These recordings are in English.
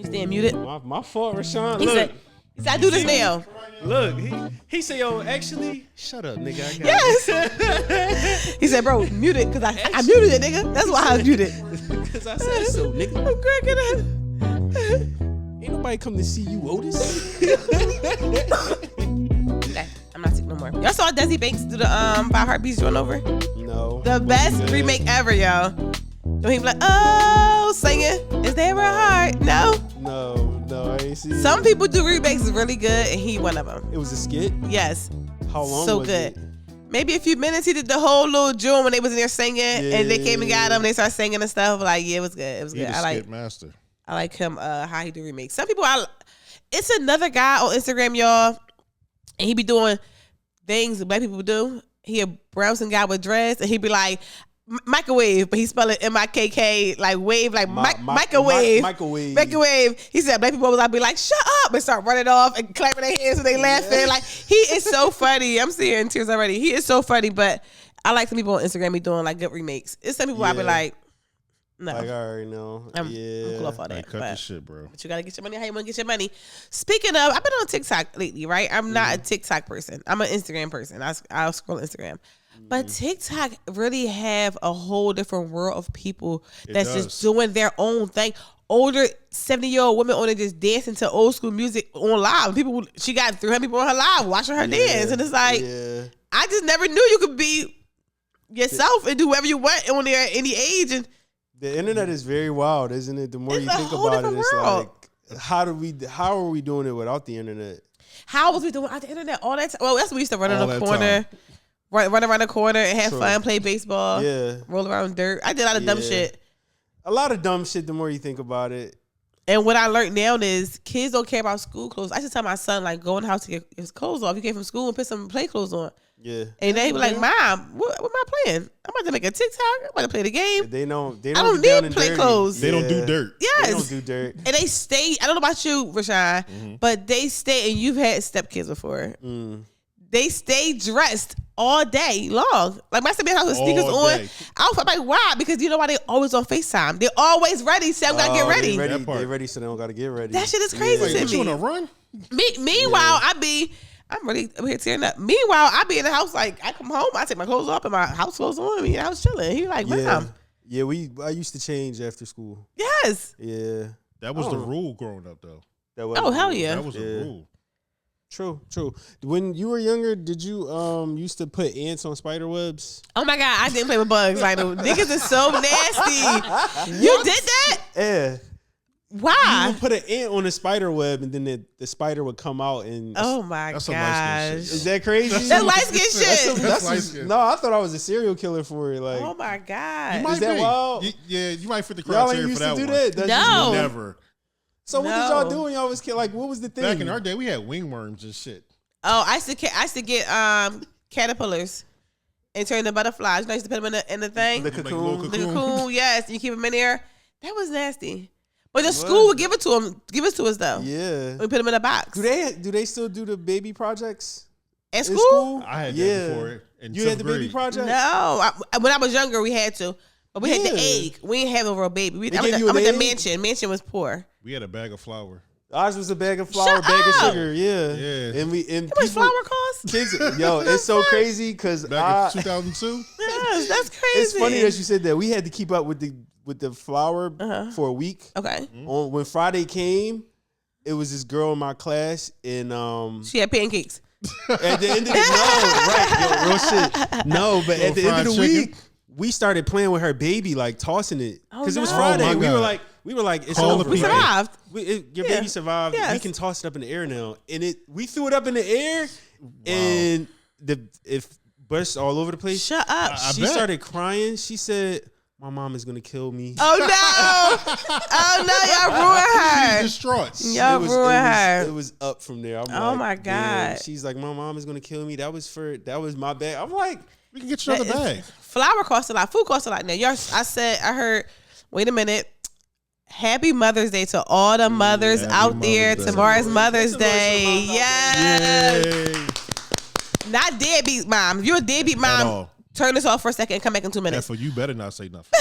You staying muted? My fault, Rashawn. He Look. said, I do this now. Look, he said, yo, actually, shut up, nigga. I got Yes. He said, bro, mute it, because I muted it, nigga. That's why I muted it. Because I said so, nigga. I'm cracking up. Ain't nobody come to see you, Otis. Okay, I'm not sick no more. Y'all saw Desi Banks do the Five Heartbeats joint over? No. The best remake ever, y'all. Don't he be like, oh, singing. Is there a heart? No. No, I ain't see it. Some people do remakes really good, and he one of them. It was a skit? Yes. How long so was good. it? Maybe a few minutes. He did the whole little joint when they was in there singing, and they came and got him. They started singing and stuff. Like, yeah, it was good. It was good. I like master. I like him. How he do remakes. Some people, it's another guy on Instagram, y'all, and he be doing things that black people do. He a brown guy with dreads, and he be like, microwave, but he spell it M-I-K-K, like wave, like microwave. Microwave. He said black people always be like, shut up, and start running off and clapping their hands and they laughing. Yeah. Like, he is so funny. I'm seeing tears already. He is so funny, but I like some people on Instagram be doing like good remakes. It's some people I be like, no. Like, I already know. I'm cool off all that. Like, cut this shit, bro. But you gotta get your money how you want to get your money. Speaking of, I've been on TikTok lately, right? I'm not a TikTok person. I'm an Instagram person. I'll scroll Instagram. But TikTok really have a whole different world of people that's just doing their own thing. Older 70-year-old women on it just dancing to old school music on live. She got 300 people on her live watching her dance. And it's like, I just never knew you could be yourself and do whatever you want on there at any age. And the internet is very wild, isn't it? The more you think about it, it's like, how are we doing it without the internet? How was we doing without the internet all that time? Well, that's when we used to run in the corner. Run around the corner and have fun, play baseball, roll around dirt. I did a lot of dumb shit. A lot of dumb shit the more you think about it. And what I learned now is kids don't care about school clothes. I just tell my son, like, go in the house to get his clothes off. You came from school and put some play clothes on. Yeah. And they be like, Mom, what am I playing? I'm about to make a TikTok. I'm about to play the game. They don't I don't need play clothes. They don't do dirt. Yes. They don't do dirt. And they stay, I don't know about you, Rashawn, but they stay, and you've had stepkids before. They stay dressed all day long. Like, my stepdad has sneakers on. I'm like, why? Because you know why? They always on FaceTime. They're always ready. So I'm gotta get ready. They ready, so they don't gotta get ready. That shit is crazy to me. You on a run? Meanwhile, I'm here tearing up. Meanwhile, I be in the house, like, I come home, I take my clothes off and my house clothes on me, and I was chilling. He like, Mom. Yeah, I used to change after school. Yes. Yeah. That was the rule growing up, though. Oh, hell yeah. That was the rule. True. When you were younger, did you used to put ants on spider webs? Oh my God, I didn't play with bugs. Like, the niggas is so nasty. You did that? Yeah. Why? You would put an ant on a spider web, and then the spider would come out and. Oh my gosh! Is that crazy? That's light skin shit. That's light skin. No, I thought I was a serial killer for it. Like, oh my God! Is that wild? You might fit the criteria for that one. No, never. So what did y'all do when y'all was kid? Like, what was the thing? Back in our day, we had wingworms and shit. Oh, I used to get caterpillars and turn the butterflies. I used to put them in the thing. The cocoon. The cocoon, yes. And you keep them in there. That was nasty. But the school would give it to us though. Yeah. We put them in a box. Do they still do the baby projects? At school? I had that before. You had the baby project? No. When I was younger, we had to. But we had the egg. We didn't have a real baby. I was the mansion. Mansion was poor. We had a bag of flour. Ours was a bag of flour, bag of sugar. Yeah. And how much flour cost? Kids, it's so crazy because back in 2002. Yes, that's crazy. It's funny that you said that. We had to keep up with the flour for a week. Okay. When Friday came, it was this girl in my class, and she had pancakes. At the end of the real shit. No, but at the end of the week, we started playing with her baby, like tossing it because it was Friday. We were like, it's over. We survived. Your baby survived. Yes. We can toss it up in the air now, and we threw it up in the air, and it burst all over the place. Shut up! She started crying. She said, "My mom is gonna kill me." Oh no! Oh no! Y'all ruined her. She's distraught. Y'all ruined her. It was up from there. I'm oh my God! Damn. She's like, "My mom is gonna kill me." That was my bag. I'm like, we can get you another bag. Flour costs a lot. Food costs a lot now. I heard. Wait a minute. Happy Mother's Day to all the mothers out there. Tomorrow's Mother's Day. Yes. Yay. Not deadbeat mom. If you're a deadbeat mom, turn this off for a second and come back in 2 minutes. Therefore, you better not say nothing.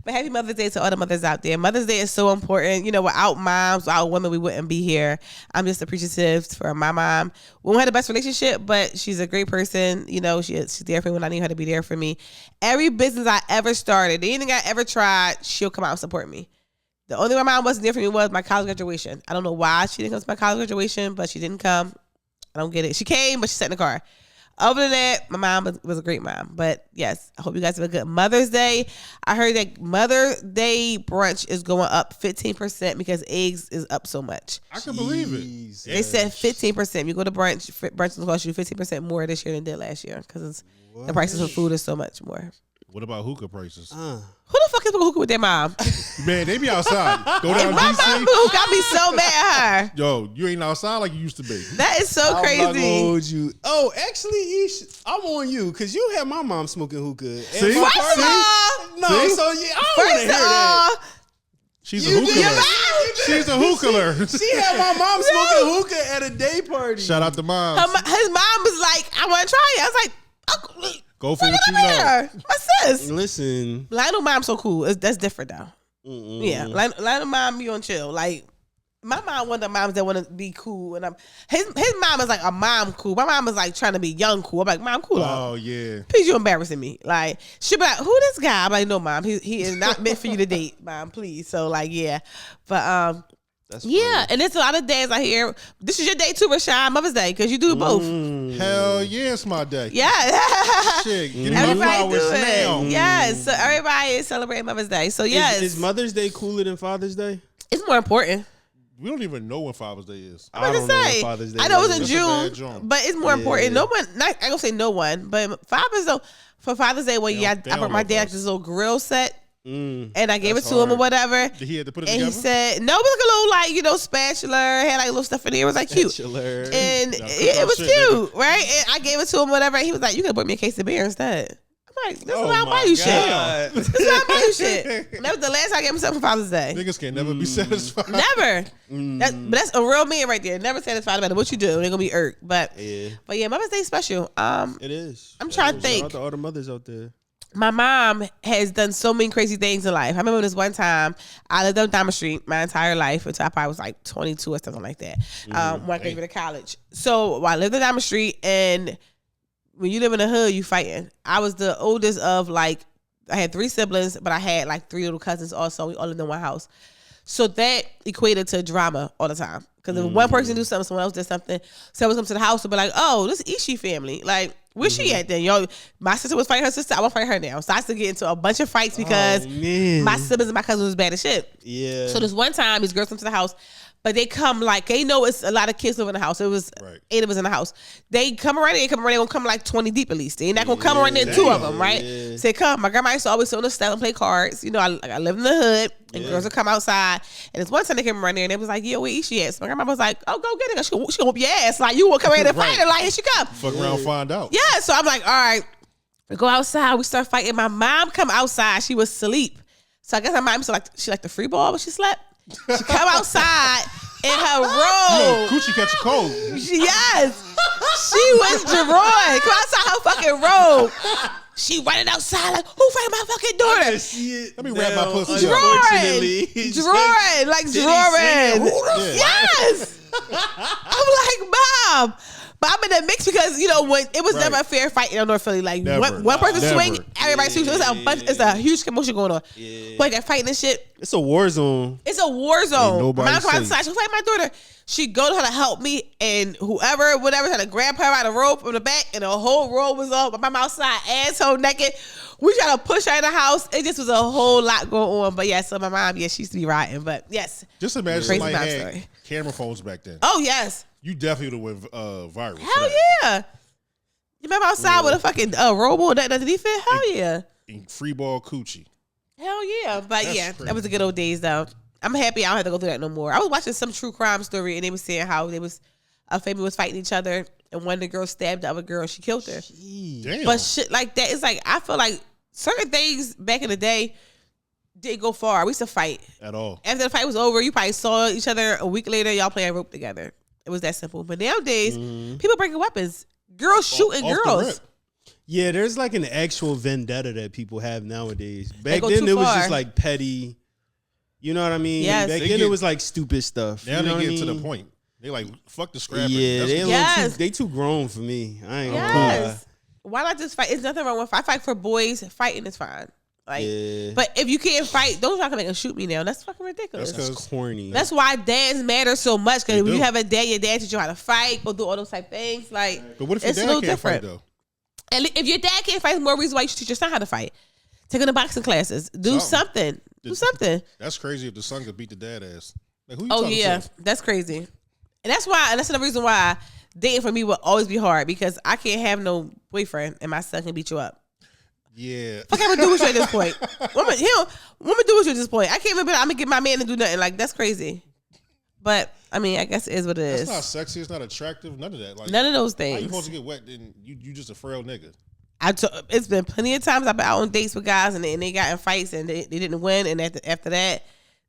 But happy Mother's Day to all the mothers out there. Mother's Day is so important. You know, without moms, without women, we wouldn't be here. I'm just appreciative for my mom. We don't have the best relationship, but she's a great person. You know, she's there for me when I need her to be there for me. Every business I ever started, anything I ever tried, she'll come out and support me. The only way my mom wasn't there for me was my college graduation. I don't know why she didn't come to my college graduation, but she didn't come. I don't get it. She came, but she sat in the car. Other than that, my mom was a great mom. But yes, I hope you guys have a good Mother's Day. I heard that Mother's Day brunch is going up 15% because eggs is up so much. I can believe it. They said 15%. You go to brunch is going to cost you 15% more this year than it did last year because the prices of food is so much more. What about hookah prices? Who the fuck is hookah with their mom? Man, they be outside. Go down My DC. mom got me so mad at her. Yo, you ain't outside like you used to be. That is so I'm crazy. not gonna hold you. Oh, actually, I'm on you because you had my mom smoking hookah. See? First of all, No, See? so yeah, I don't want to hear that. She's a You hookah. did. She's a hookah. She had my mom smoking hookah at a day party. Shout out to mom. his mom was like, I want to try it. I was like, oh, Go for what you know. my sis. Listen, Lionel mom's so cool. That's different though. Yeah, Lionel mom, you on chill. Like my mom, one of the moms that want to be cool, and his mom is like a mom cool. My mom is like trying to be young cool. I'm like, mom, cool. Oh yeah. Please, you embarrassing me. Like she be like, who this guy? I'm like, no, mom, he is not meant for you to date, mom. Please. So like, yeah, but that's yeah, funny. and there's a lot of days I hear. This is your day too, Rashawn, Mother's Day, because you do both. Hell yeah, it's my day. Yeah. Shit, give me my Everybody do flowers it. now. Yes. So everybody is celebrating Mother's Day. So yes. Is Mother's Day cooler than Father's Day? It's more important. We don't even know when Father's Day is. I'm about to don't know say. when Father's Day I know is. it's in That's a bad June, joint. but it's more important. Yeah. No one, not, I ain't gonna say no one, but fathers though, for Father's Day, They I don't brought my love dad us. this little grill set. Mm. And I gave That's it to him or hard. whatever. Did he have to put it And together? he said, no, it was like a little, like, you know, spatula, had like little stuff in there. It was like cute. Bachelor. And Y'all cook it our was shit, cute, right? And I gave it to him, whatever. And he was like, you could put me a case of beer instead. I'm like, this is why I buy you shit. God. This is why I buy you shit. And that was the last time I gave him something for Father's Day. Niggas can never be satisfied. Never. But that's a real man right there. Never satisfied no matter what you do. They're gonna be irked. But yeah, Mother's Day special. It is. I'm trying to think. Shout out to all the mothers out there. My mom has done so many crazy things in life. I remember this one time I lived on Diamond Street my entire life until I probably was like 22 or something like that. When I came to college. So while I lived on Diamond Street, and when you live in the hood, you fighting. I was the oldest of like, I had 3 siblings, but I had like 3 little cousins also. We all lived in one house. So that equated to drama all the time. Because if one person do something, someone else did something, someone comes to the house and be like, oh, this Ishi family. Like, where's she at then? Yo, my sister was fighting her sister. I want to fight her now. So I used to get into a bunch of fights because my siblings and my cousins was bad as shit. Yeah. So this one time, these girls come to the house, but they come like, they know it's a lot of kids living in the house. It was 8 of us in the house. They come around, they're going to come like 20 deep at least. They're not going to come around there, 2 of them, right? Yeah. So they come. My grandma used to always sit on the step and play cards. You know, I lived in the hood, and girls would come outside. And this one time they came around there, and they was like, yo, where Ishi at? So my grandma was like, oh, go get her. She gonna whoop your ass. Like, you will come in and fight her. Like, here she come. Fuck around, find out. Yeah, so I'm like, all right. We go outside. We start fighting. My mom come outside. She was asleep. So I guess my mom used to like, she liked the free ball when she slept. She come outside in her robe. Coochie catch a cold. Yes. She was Jeroy. Come outside her fucking robe. She running outside like, who fighting my fucking daughter? Let me wrap my pussy up. Drawing. Like drawing. Yes. I'm like, Mom. But I'm in the mix because, you know, when it was never a fair fight in North Philly. Like, one person swing, everybody swings. So it's a huge commotion going on. Yeah. But that fighting and shit. It's a war zone. It's a war zone. Nobody Mom come safe. outside. She'll fight my daughter. She go to her to help me, and whatever, had to grab her out of the rope from the back, and the whole robe was up. My mom outside, asshole naked. We try to push her in the house. It just was a whole lot going on. But yeah, so my mom, she used to be riding. But yes. Just imagine Crazy somebody mom had story. camera phones back then. Oh, yes. You definitely would have went viral. Hell yeah. You remember outside with a fucking robe or that underneath it? Hell yeah. And free ball coochie. Hell yeah. But That's yeah, crazy. that was the good old days though. I'm happy I don't have to go through that no more. I was watching some true crime story, and they was saying how a family was fighting each other, and one of the girls stabbed the other girl and she killed her. Damn. But shit like that, it's like, I feel like certain things back in the day didn't go far. We used to fight. At all. After the fight was over, you probably saw each other a week later, y'all playing rope together. It was that simple. But nowadays, people breaking weapons. Girls shooting Off the girls. rip. Yeah, there's like an actual vendetta that people have nowadays. Back go then, too it was far. just like petty. You know what I mean? Yes. Back then, it was like stupid stuff. Now you know they what get I to the mean? point. They like, fuck the scrapping. Yeah, That's they a what- Yes. they too grown for me. I ain't gonna lie. Yes. Why not just fight? It's nothing wrong with I fight for boys. Fighting is fine. Like, Yeah. but if you can't fight, don't try to make them shoot me now. That's fucking ridiculous. That's That's corny. That's why dads matter so much. Because They when do. you have a dad, your dad teach you how to fight, go do all those type things. Like, But what if your it's a dad little can't different. fight though? And if your dad can't fight, more reason why you should teach your son how to fight. Take him to boxing classes. Do something. Do something. That's crazy if the son could beat the dad ass. Like, who you Oh talking yeah, to? that's crazy. And that's why. And that's another reason why dating for me will always be hard because I can't have no boyfriend and my son can beat you up. Yeah. Fuck, I'm gonna do with you at this point. What am I do with you at this point? I can't even. I'm gonna get my man to do nothing. Like that's crazy. But I mean, I guess it is what it is. It's not sexy. It's not attractive. None of that. Like, None of those how you things. supposed to get wet? Then you just a frail nigga. It's been plenty of times I've been out on dates with guys and they got in fights and they didn't win. And after that,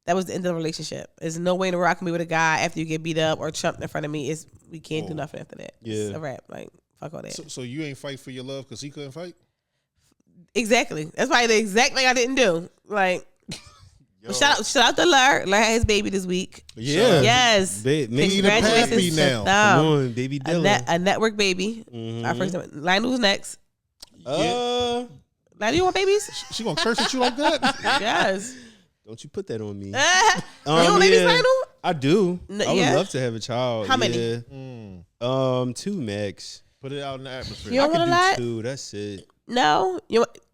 that was the end of the relationship. There's no way in the world I can be with a guy after you get beat up or chumped in front of me. We can't do nothing after that. Yeah. It's a wrap. Like, fuck all that. So you ain't fight for your love because he couldn't fight? Exactly. That's why the exact thing I didn't do. Like, shout out to Lur. Lur had his baby this week. Yeah. Yes. Need a pappy now. Come on, baby A, Dylan. a network baby. Our first name. Lionel's next. Lionel, you want babies? She gonna curse at you like that? Yes. Don't you put that on me. You want babies, Lionel? I do. No, I would yeah. love to have a child. How many? Yeah. 2 max. Put it out in the atmosphere. You don't I want could a lot? do 2. That's it. No.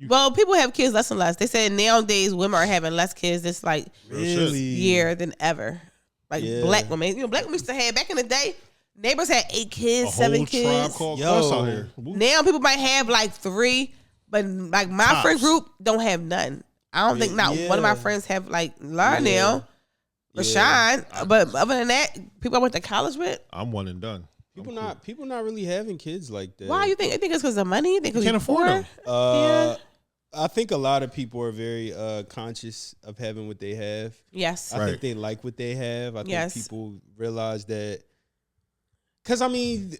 Well, people have kids less and less. They said nowadays women are having less kids this like Really? year than ever. Like Yeah. black women. Black women used to have back in the day. Neighbors had 8 kids, A 7 whole kids. tribe called Yo. Quest out here. Woo. Now people might have like 3, but like my Tops. friend group don't have none. I don't think not one of my Yeah. friends have like Lara Yeah. now, Rashawn. But other than that, people I went to college with. I'm one and done. People not really having kids like that. Why you think? I think it's because of money. You think 'cause Can't we afford poor? them. Yeah. I think a lot of people are very conscious of having what they have. Yes. I Right. think they like what they have. I Yes. think people realize that. Because, I mean,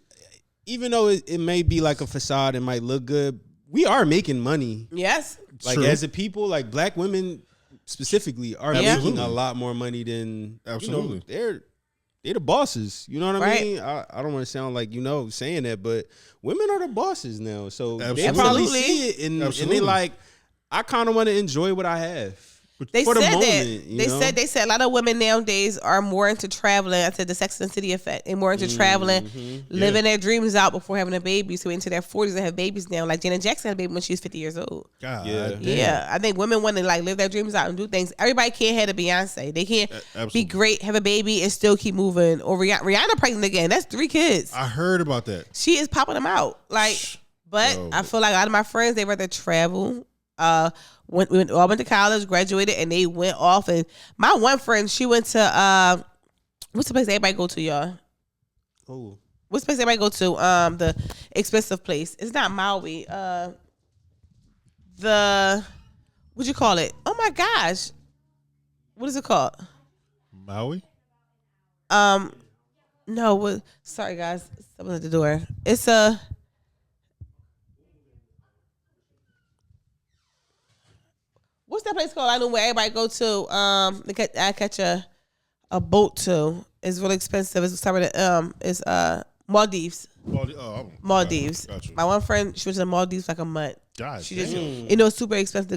even though it may be like a facade, it might look good, we are making money. Yes. Like, True. as a people, like, black women specifically are Yeah. making a lot more money than, Absolutely. they're the bosses. You know what I Right. mean? I don't want to sound like, saying that, but women are the bosses now. So they Absolutely. probably Absolutely. see it and Absolutely. they like, I kind of want to enjoy what I have. They for the said moment, that. you They know? said a lot of women nowadays are more into traveling. I said the Sex and the City effect. They're more into traveling, living their dreams out before having a baby. So into their 40s and have babies now. Like Janet Jackson had a baby when she was 50 years old. God, Yeah. damn. Yeah, I think women want to like live their dreams out and do things. Everybody can't have a Beyonce. They can't Absolutely. be great, have a baby, and still keep moving. Or Rihanna pregnant again. That's 3 kids. I heard about that. She is popping them out. Like, but Yo. I feel like a lot of my friends, they rather travel. We all went to college, graduated, and they went off. And my one friend, she went to what's the place everybody go to, y'all? Oh. What's the place everybody go to? The expensive place. It's not Maui. What'd you call it? Oh my gosh, what is it called? Maui? No. What? Sorry, guys. Someone at the door. It's what's that place called? I know where everybody go to. I catch a boat to. It's really expensive. It's it's Maldives. Maldives. Got you. My one friend, she went to the Maldives like a month. God, She just, damn. it's super expensive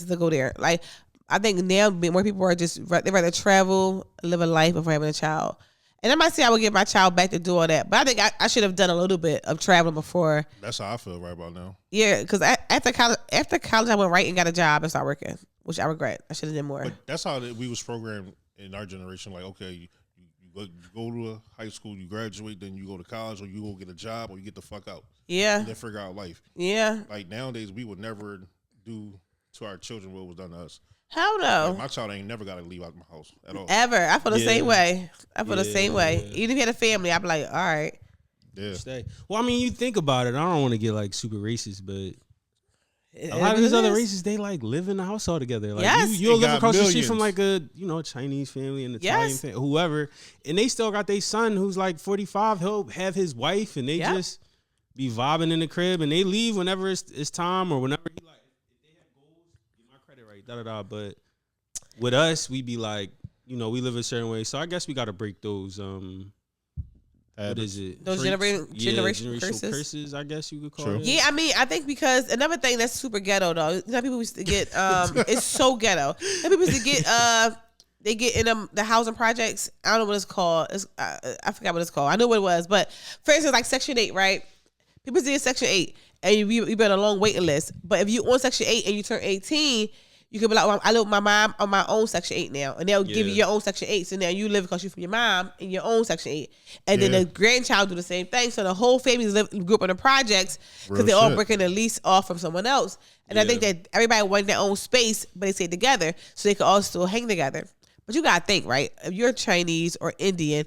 to go there. Like, I think now more people are they rather travel, live a life before having a child. And I might say I would give my child back to do all that, but I think I should have done a little bit of traveling before. That's how I feel right about now. Yeah, because after college, I went right and got a job and started working, which I regret. I should have done more. But that's how we was programmed in our generation. Like, okay, you go to a high school, you graduate, then you go to college, or you go get a job, or you get the fuck out. Yeah, And then figure out life. yeah. Like nowadays, we would never do to our children what was done to us. Hell no. Like, my child ain't never got to leave out my house at all. Ever. I feel the Yeah. same way. I feel the same way. Yeah. Even if you had a family, I'd be like, all right. Yeah. Stay. Well, I mean, you think about it. I don't want to get like super racist, but It a lot of is these what it other is. races, they like live in the house all together. Like Yes. you'll They live got across the street from millions. like a Chinese family and Italian Yes. family, whoever, and they still got their son who's like 45. He'll have his wife, and they Yep. just be vibing in the crib, and they leave whenever it's time or whenever he like. If they have goals, get my credit right, da da da. But with us, we be like, we live a certain way. So I guess we got to break those. What is it? Those generational curses, I guess you could call it. Yeah, I mean, I think because another thing that's super ghetto though. Some people used to get it's so ghetto. Some people used to get they get in the housing projects. I don't know what it's called. I forgot what it's called. I know what it was, but for instance, like Section 8, right? People did Section 8, and you been on a long waiting list. But if you on Section 8 and you turn 18. You could be like, well, I live with my mom on my own Section 8 now. And they'll give you your own Section 8. So now you live because you're from your mom in your own Section 8. And then the grandchild do the same thing. So the whole family group in the projects because they're all breaking the lease off from someone else. And I think that everybody wanted their own space, but they stay together so they can all still hang together. But you got to think, right? If you're Chinese or Indian,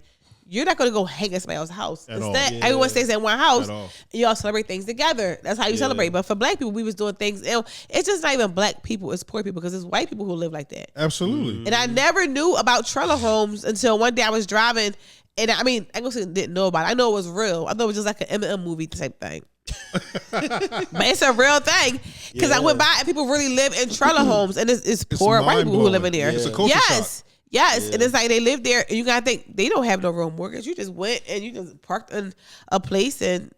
you're not going to go hang at somebody else's house. Instead, everyone stays in one house. And y'all celebrate things together. That's how you celebrate. But for black people, we was doing things. It's just not even black people. It's poor people because it's white people who live like that. Absolutely. And I never knew about trailer homes until one day I was driving. And I mean, I didn't know about it. I know it was real. I thought it was just like an M&M movie type thing. But it's a real thing because I went by and people really live in trailer homes. And it's poor white people who live in there. It's a culture shock. Yes, and it's like they live there, and you gotta think they don't have no real mortgage. You just went and you just parked in a place, and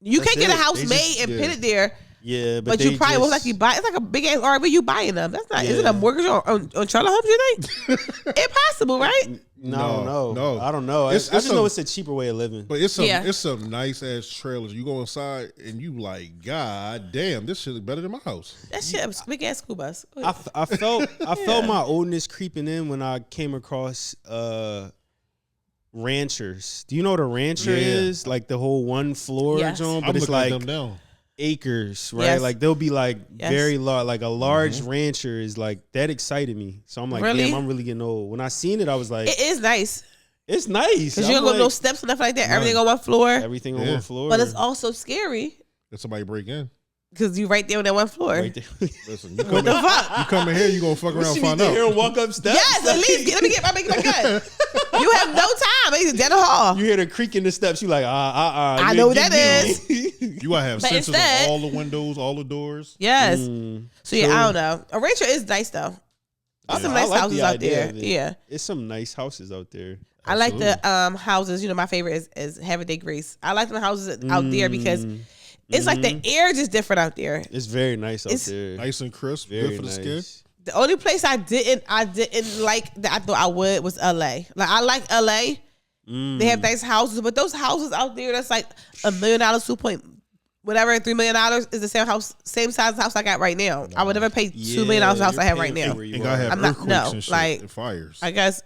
you can't get a house made and put it there. Yeah, but you probably won't like you buy. It's like a big ass RV. You buying them? That's not. Is it a mortgage on trailer homes? You think? Impossible, right? No. I don't know. I just know it's a cheaper way of living. But it's some nice ass trailers. You go inside and you like, God damn, this shit is better than my house. That shit was a big ass school bus. I felt my oldness creeping in when I came across ranchers. Do you know what a rancher is? Like the whole one floor joint, but it's like them down. Acres, right? Yes. Like they'll be like very large, like a large rancher is like that excited me. So I'm like, damn, I'm really getting old. When I seen it, I was like, it is nice. It's nice because you don't go no steps and stuff like that. Everything on one floor. Everything on one floor. But it's also scary. If somebody break in. Because you right there on that one floor. Right there. Listen, you come you come in here, you gonna fuck around and find out. Here and walk up steps. Yes, at least let me get my gun. You have no time. It's down the hall. You hear the creak in the steps. You like, I know what that is. You gotta have sensors on all the windows, all the doors. Yes. So I don't know. A rancher is nice though. There's some nice houses out there. Yeah. It's some nice houses out there. I like the houses. My favorite is Heaven Day Grace. I like the houses out there because it's like the air just different out there. It's very nice out there. Nice and crisp. Very good for the skin. The only place I didn't like that I thought I would was LA. Like I like LA. They have nice houses, but those houses out there that's like $1 million, $3 million is the same size house I got right now. I would never pay $2 million house I have right now. You gotta have earthquakes and shit, and fires. I guess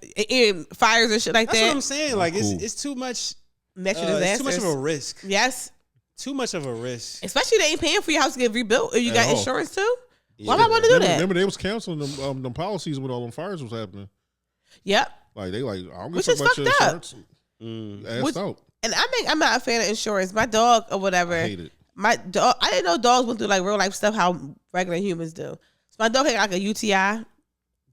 fires and shit like that's that. That's what I'm saying. Like it's too much natural disasters. It's too much of a risk. Yes. Too much of a risk. Especially they ain't paying for your house to get rebuilt if you got insurance too. Why would I want to do that? Remember they was canceling them policies when all them fires was happening. Yep. Like they I don't get so much insurance. Assed out. And I'm not a fan of insurance. My dog or whatever. I hate it. My dog. I didn't know dogs went through like real life stuff how regular humans do. So my dog had like a UTI. Yeah.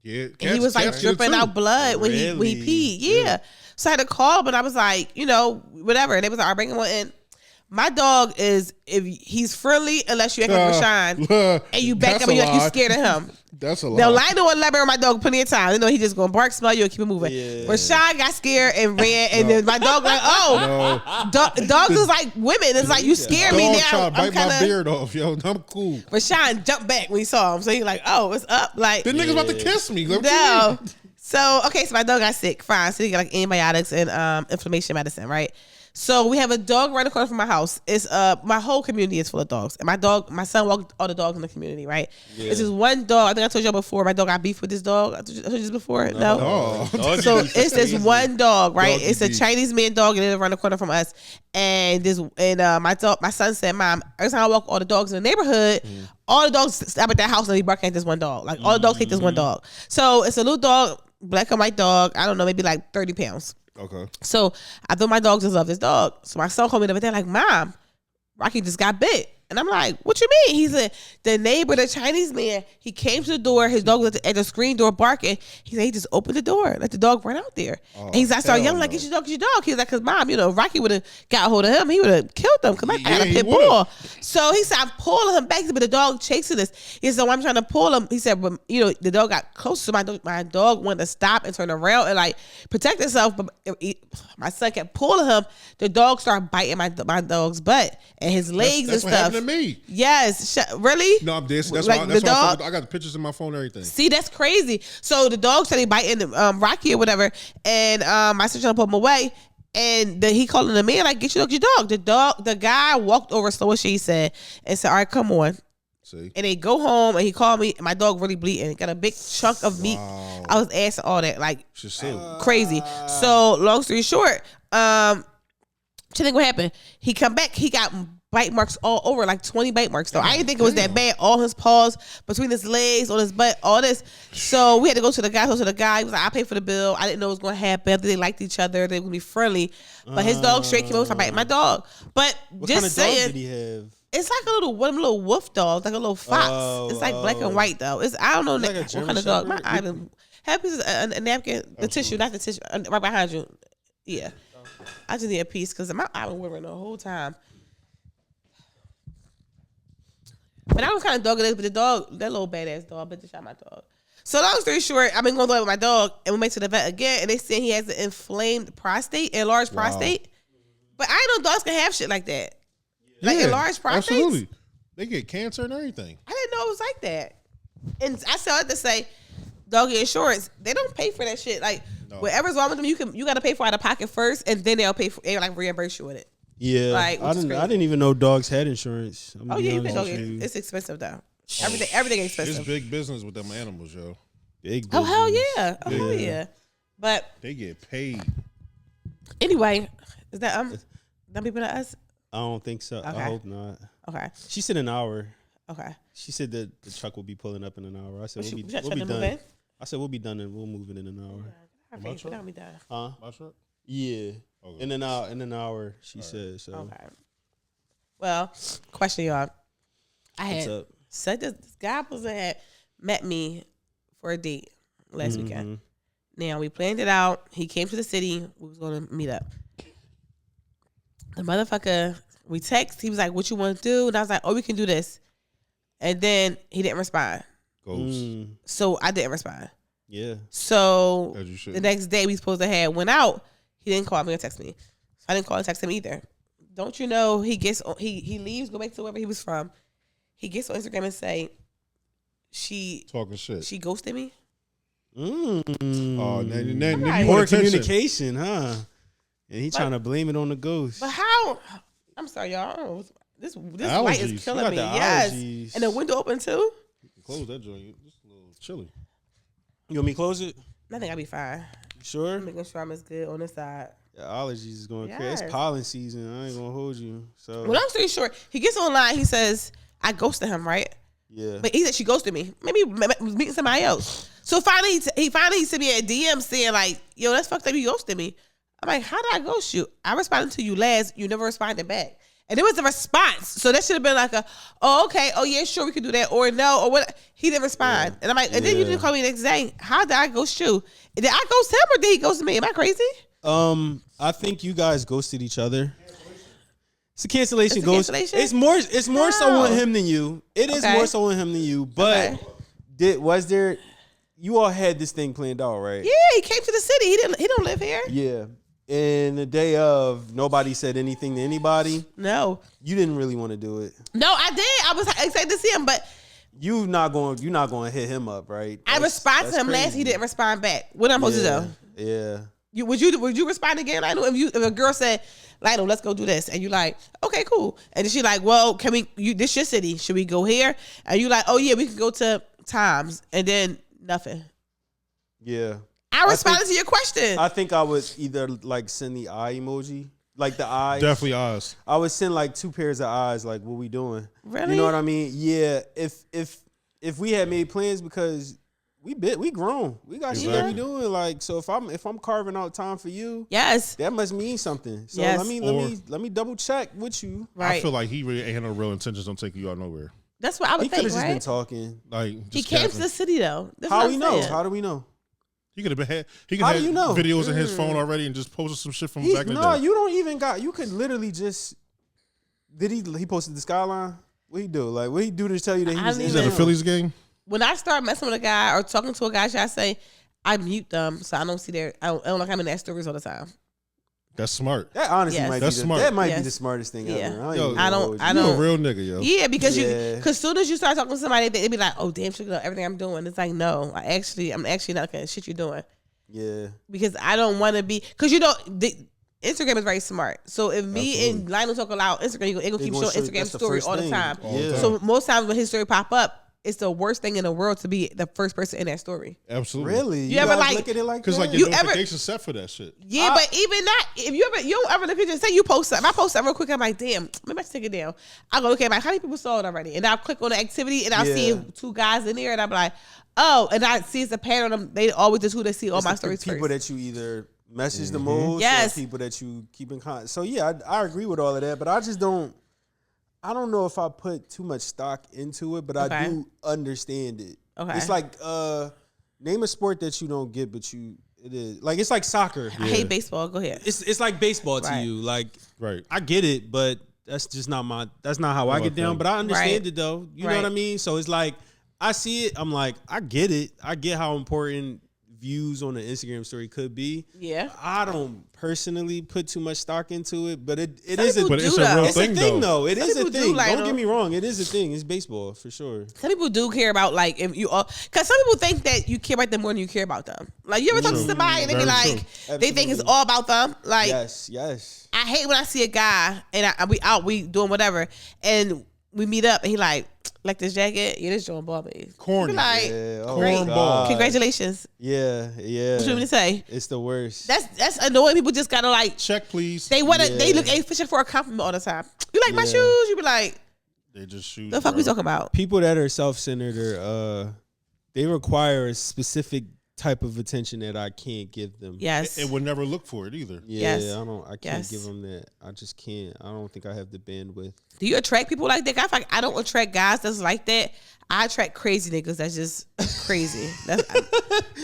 And he was like dripping out blood when he peed. Yeah. So I had to call him and I was like, whatever. And they was like, I'll bring him one in. My dog if he's friendly unless you act like Rashawn and you back up and you're like you scared of him. That's a lie. Now, Lionel and Lebanon, my dog, plenty of time. He just gonna bark, smell you, and keep it moving. Yeah. Rashawn got scared and ran, and then my dog like, dogs is like women. It's like you scared me now. Trying to bite my beard off, yo. I'm cool. Rashawn jumped back when he saw him, so he's like, oh, what's up? Like the nigga's about to kiss me. No. So my dog got sick. Fine. So he got like antibiotics and inflammation medicine, right? So we have a dog right across from my house. It's my whole community is full of dogs. And my son walked all the dogs in the community, right? Yeah. It's just one dog. I think I told y'all before. My dog got beef with this dog. I told you this before. No. So it's this one dog, right? It's a Chinese man dog, and they live around the corner from us. And my son said, "Mom, every time I walk all the dogs in the neighborhood, all the dogs stop at that house and they bark at this one dog. Like all the dogs hate this one dog. So it's a little dog, black and white dog. I don't know, maybe like 30 pounds." Okay. So I thought my dog just loved this dog. So my son called me the other day like, "Mom, Rocky just got bit." And I'm like, what you mean? He said, the neighbor, the Chinese man, he came to the door. His dog was at the screen door barking. He said, he just opened the door. Let the dog run out there. And he's like, I started yelling, like, get your dog, get your dog. He was like, because mom, Rocky would have got a hold of him. He would have killed him because I got a pit bull. So he said, I'm pulling him back, but the dog chasing us. He said, I'm trying to pull him. He said, but, the dog got close to my dog wanted to stop and turn around and like protect itself. But my son kept pulling him. The dog started biting my dog's butt and his legs that's and what stuff. happened to me. Yes, really? No, that's like why dog. I got the pictures in my phone and everything. See, that's crazy. So the dog started biting Rocky or whatever, and my sister trying to pull him away. And then he calling the man like, get your dog. The guy walked over, so what she said, and said, all right, come on. See? And they go home, and he called me. And my dog really bleeding. Got a big chunk of meat. I was asking all that, like crazy. So long story short, think what happened. He come back. He got bite marks all over, like 20 bite marks. So I didn't think it was that bad. All his paws, between his legs, on his butt, all this. So we had to go to the guy. He was like, I paid for the bill. I didn't know what was going to happen. They liked each other. They were going to be friendly. But his dog straight came over to bite my dog. But what just kind of saying, dog did he have? it's like one of them little wolf dogs, like a little fox. It's like black and white though. I don't know like what kind of dog. My item. Have a napkin, the tissue, not the tissue, right behind you. Yeah. I just need a piece because I've been wearing the whole time. But I was kind of dog it is, but the dog, that little badass dog, bitch, shot my dog. So long story short, I've been going through it with my dog, and we went to the vet again, and they said he has an inflamed prostate, enlarged prostate. But I know dogs can have shit like that. Like enlarged prostate. Absolutely. They get cancer and everything. I didn't know it was like that. And I saw it to say, doggy insurance, they don't pay for that shit. Like, whatever's wrong with them, you got to pay for out of pocket first, and then they'll pay for, like, reimburse you with it. Yeah, like, I didn't even know dogs had insurance. Oh yeah, you pay dog. It's expensive though. Everything expensive. It's big business with them animals, yo. Big business. Oh hell yeah! Oh hell yeah! But they get paid. Anyway, is that them people to us? I don't think so. Okay. I hope not. Okay. She said an hour. Okay. She said that the truck will be pulling up in an hour. I said we'll be done. I said we'll be done and we'll move it in an hour. My truck? Be done. Huh? My truck? Yeah. Okay. In an hour, she said. So. Okay. Well, question, y'all. I had said this guy had met me for a date last weekend. Now we planned it out. He came to the city. We was going to meet up. The motherfucker, we text. He was like, "What you want to do?" And I was like, "Oh, we can do this." And then he didn't respond. So I didn't respond. Yeah. So the next day we supposed to have went out. He didn't call me or text me. So I didn't call and text him either. Don't you know he gets on, he leaves, go back to wherever he was from. He gets on Instagram and say she talking shit. She ghosted me. Oh, poor communication, huh? And he trying to blame it on the ghost. But how? I'm sorry, y'all. This light is killing me. Yes. And the window open too. Close that joint. Just a little chilly. You want me to close it? I think I'll be fine. You sure? I'm making sure I'm as good on this side. Yeah, allergies is going crazy. It's pollen season. I ain't gonna hold you. So, well, long story short, he gets online. He says I ghosted him, right? Yeah. But he said she ghosted me. Maybe he was meeting somebody else. So finally, he sent me a DM saying like, "Yo, that's fucked up. You ghosted me." I'm like, "How did I ghost you? I responded to you last. You never responded back." And it was a response. So that should have been like "Oh, okay. Oh, yeah, sure, we could do that." Or no, or what. He didn't respond. And I'm like, and then you didn't call me the next day. How did I ghost you? Did I ghost him or did he ghost me? Am I crazy? I think you guys ghosted each other. It's a cancellation ghost. It's more so on him than you. It is more so on him than you. But you all had this thing planned out, right? Yeah, he came to the city. He don't live here. Yeah. And the day of, nobody said anything to anybody. No. You didn't really want to do it. No, I did. I was excited to see him, but you're not going to hit him up, right? I responded to him last. He didn't respond back. What am I supposed to do? Yeah. Would you respond again? I know if a girl said, "Lionel, let's go do this," and you like, "Okay, cool," and then she like, "Well, can we? This your city? Should we go here?" And you like, "Oh yeah, we can go to Tom's," and then nothing. Yeah. I responded to your question. I think I would either like send the eye emoji, like the eyes. Definitely eyes. I would send like 2 pairs of eyes, like, "What we doing?" Really? You know what I mean? Yeah. If we had made plans, because we grown. We got shit that we doing. Like, so if I'm carving out time for you, yes, that must mean something. So Yes. let me double check with you. right. I feel like he really ain't had no real intentions on taking you out nowhere. That's what I would He could think, have just right? been talking. Like He just came to capping. the city though. That's How what we I'm know? saying. How do we know? He could have been. He could How have do you know? videos in his phone already and just posted some shit from back in the No, day. you don't even got. You could literally just. Did he posted the skyline? What he do? Like what he do to tell you that he I was don't in Is that a even- Phillies game? When I start messing with a guy or talking to a guy, should I say I mute them so I don't see their. I don't like I'm in their stories all the time. That's smart. That honestly Yes. might That's be smart. that might be Yes. the smartest thing Yeah. ever. Yo, even I gonna don't- hold I you. You a don't- real nigga, yo. Yeah, because Yeah. because soon as you start talking to somebody, they be like, "Oh, damn, she know everything I'm doing." It's like, no, I'm actually not looking at shit you're doing Yeah. because I don't want to be. Because Instagram is very smart. So if me and Lionel talk about Instagram, it gonna They keep gonna showing show- Instagram that's the story first all the thing. time. All the Yeah. time. So most times when his story pop up, it's the worst thing in the world to be the first person in that story. Absolutely. Really? You ever, guys like- look at it like Because that? like You your ever- notifications set for that shit. Yeah, but even that, if you don't ever look at it, say you post something, I post something real quick, I'm like, damn, maybe I should take it down. I go, okay, like, how many people saw it already? And I'll click on the activity and I'll Yeah. see two guys in there and I'm like, oh, and I see it's a pattern of them. They always just who they see all It's my the stories people first. that you either message the most, Yes. or people that you keep in contact. So yeah, I agree with all of that, but I just don't. I don't know if I put too much stock into it, but I Okay. do understand it. Okay. It's like name a sport that you don't get, but it is like it's like soccer. I hate baseball. Go ahead. It's like baseball to Right. you. Like Right. I get it, but that's just not that's not how I get down. thing. But I understand Right. it though. You know Right. what I mean? So it's like I see it. I'm like I get it. I get how important views on the Instagram story could be. Yeah. I don't personally put too much stock into it, but it Some is a people But it's do, a real though. it's a thing, thing though. though. It Some is a people do, thing. like, Don't get me wrong. It is a thing. It's baseball for sure. Some people do care about like if you all because some people think that you care about them more than you care about them. Like you ever talk to somebody and they be Very like true. they think it's Absolutely. all about them. Like Yes. I hate when I see a guy and we doing whatever and we meet up and he like this jacket. Yeah, this joint ball me. Corny. Be like, Yeah. Oh great. my God. Congratulations. Yeah. What you want me to say? It's the worst. That's annoying. People just gotta like Check, please. they wanna Yeah. they look fishing for a compliment all the time. You like my Yeah. shoes? You be like, They just shoot. the fuck we talking about? People that are self-centered are they require a specific type of attention that I can't give them. Yes. It would never look for it either. Yeah, Yes. I can't Yes. give them that. I just can't. I don't think I have the bandwidth. Do you attract people like that? I feel like I don't attract guys that's like that. I attract crazy niggas that's just crazy.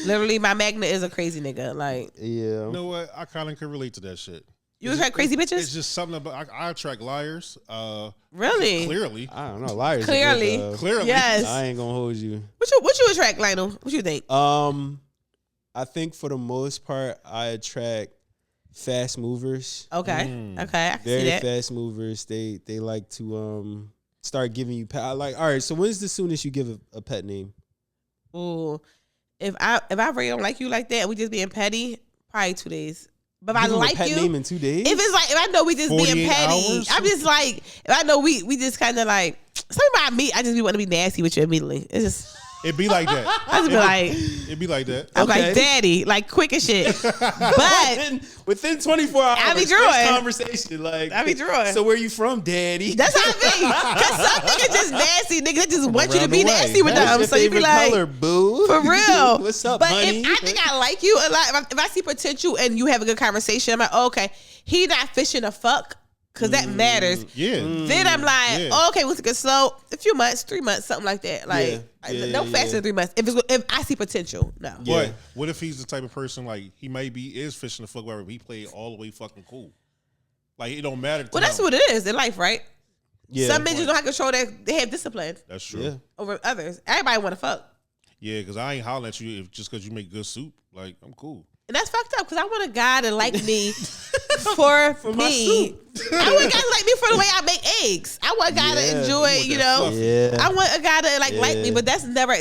Literally, my magnet is a crazy nigga. Like, Yeah. You know what? I kind of can relate to that shit. you attract crazy It's bitches? just something about I attract liars. Really? Clearly. I don't know. Liars. are Clearly. good, though. Clearly. Yes. I ain't gonna hold you. What you attract, Lionel? What you think? I think for the most part, I attract fast movers. Okay. Okay. I can Very see that. fast movers. They like to start giving you pet. Like, all right. So when's the soonest you give a pet name? Ooh. If I really don't like you like that and we just being petty, probably 2 days. But if I Give 'em like a pet you, name in 2 days. if it's like if I know we just being 48 petty, hours? I'm just like if I know we just kind of like something about me, I just be want to be nasty with you immediately. It's just It'd be like that. I just be like It'd be like that. I'm Okay. like daddy, like quick as shit. But within 24 hours, I be first drawing. conversation. Like, I be drawing. So where you from, daddy? that's how I be. Cause some niggas just nasty, niggas that just want you to Around be the way. nasty with That's them. your So you be favorite like, color, boo. for real. What's up, but honey? if I think I like you a lot, if I see potential and you have a good conversation, I'm like, oh, okay, he not fishing a fuck, cause that matters. Yeah. Then I'm like, Yeah. oh, okay, let's get slow. A few months, 3 months, something like that. Like, no faster than 3 months. If I see potential, no. But what if he's the type of person like he is fishing the fuck wherever he played all the way fucking cool. Like it don't matter. To Well, that's him. what it is in life, right? Yeah. Some men just don't have control. They have discipline That's true. Yeah. Yeah, over others. Everybody want to fuck, because I ain't hollering at you just because you make good soup. Like I'm cool. and that's fucked up. Because I want a guy to like me for me. I want a guy to like me for the way I make eggs. I want a guy to Yeah. enjoy. You want that Yeah. I want a guy to like me, Yeah. but that's never.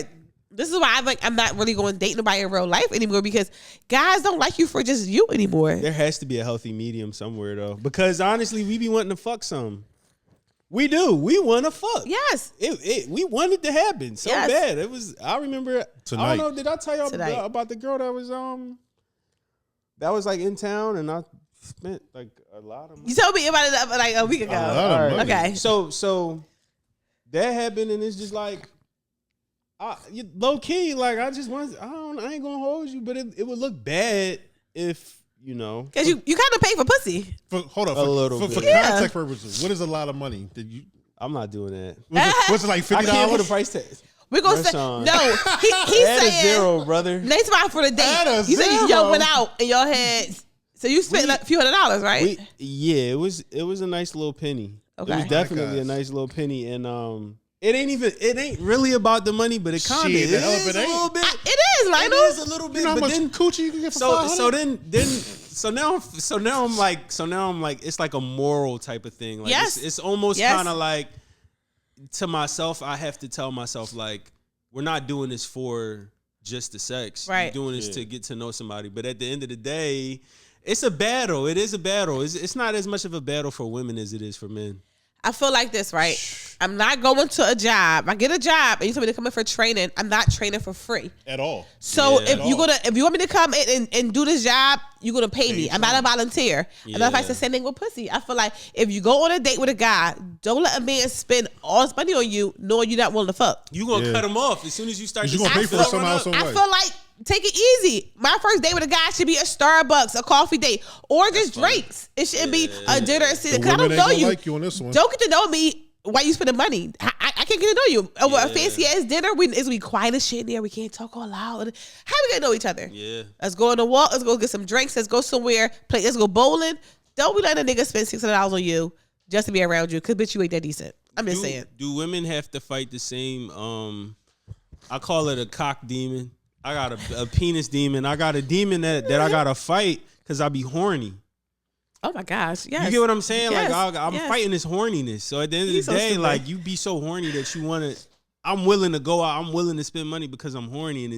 This is why I'm not really going to date nobody in real life anymore because guys don't like you for just you anymore. There has to be a healthy medium somewhere though, because honestly, we be wanting to fuck some. We do. We want to fuck. Yes. We wanted to happen so Yes. bad. It was. I remember. I Tonight. don't know. Did I tell y'all Tonight. about the girl that was like in town and I spent like a lot of money. You told me about it like a week ago. A lot of money. Okay. So that happened, and it's just like low key, like I just want. I ain't gonna hold you, but it would look bad if because you kind of pay for pussy. Hold on, a little for bit. context purposes. What is a lot of money? I'm not doing that. What's it like $50? I can't put a price tag. We're gonna say no. He's Add saying a zero, brother. Next time for the date. You said y'all went out and y'all had. So you spent a few $100s, right? It was a nice little penny. Okay. It was definitely a nice little penny, and it ain't really about the money, but it kind of is a little bit. It is, Lionel. It is a little bit. You know how but much then, coochie you can get for $500? so now I'm like it's like a moral type of thing. Like yes. It's almost kind of like to myself. I have to tell myself like we're not doing this for just the sex. Right. We're doing this to get to know somebody. But at the end of the day, it's a battle. It is a battle. It's not as much of a battle for women as it is for men. I feel like this, right? I'm not going to a job. I get a job and you tell me to come in for training. I'm not training for free. At all. So if you want me to come in and do this job, you're gonna pay me. I'm not a volunteer. And that's like the same thing with pussy. I feel like if you go on a date with a guy, don't let a man spend all his money on you knowing you're not willing to fuck. You gonna cut him off as soon as you start. You gonna pay for it somehow, some way. I feel like take it easy. My first date with a guy should be a Starbucks, a coffee date, or just drinks. It shouldn't be a dinner. Because I don't know you. Like you on this one. Don't get to know me. Why you spending money? I can't get to know you over a fancy ass dinner. We quiet as shit in there. We can't talk all loud. How we gonna know each other? Yeah. Let's go on a walk. Let's go get some drinks. Let's go somewhere. Let's go bowling. Don't be letting a nigga spend $600 on you just to be around you. Cause bitch, you ain't that decent. I'm just saying. Do women have to fight the same? I call it a cock demon. I got a penis demon. I got a demon that I gotta fight because I be horny. Oh my gosh! Yes. You get what I'm saying? Yes. Like I'm fighting this horniness. So at the end of the day, like you be so horny that you want to. I'm willing to go out. I'm willing to spend money because I'm horny, and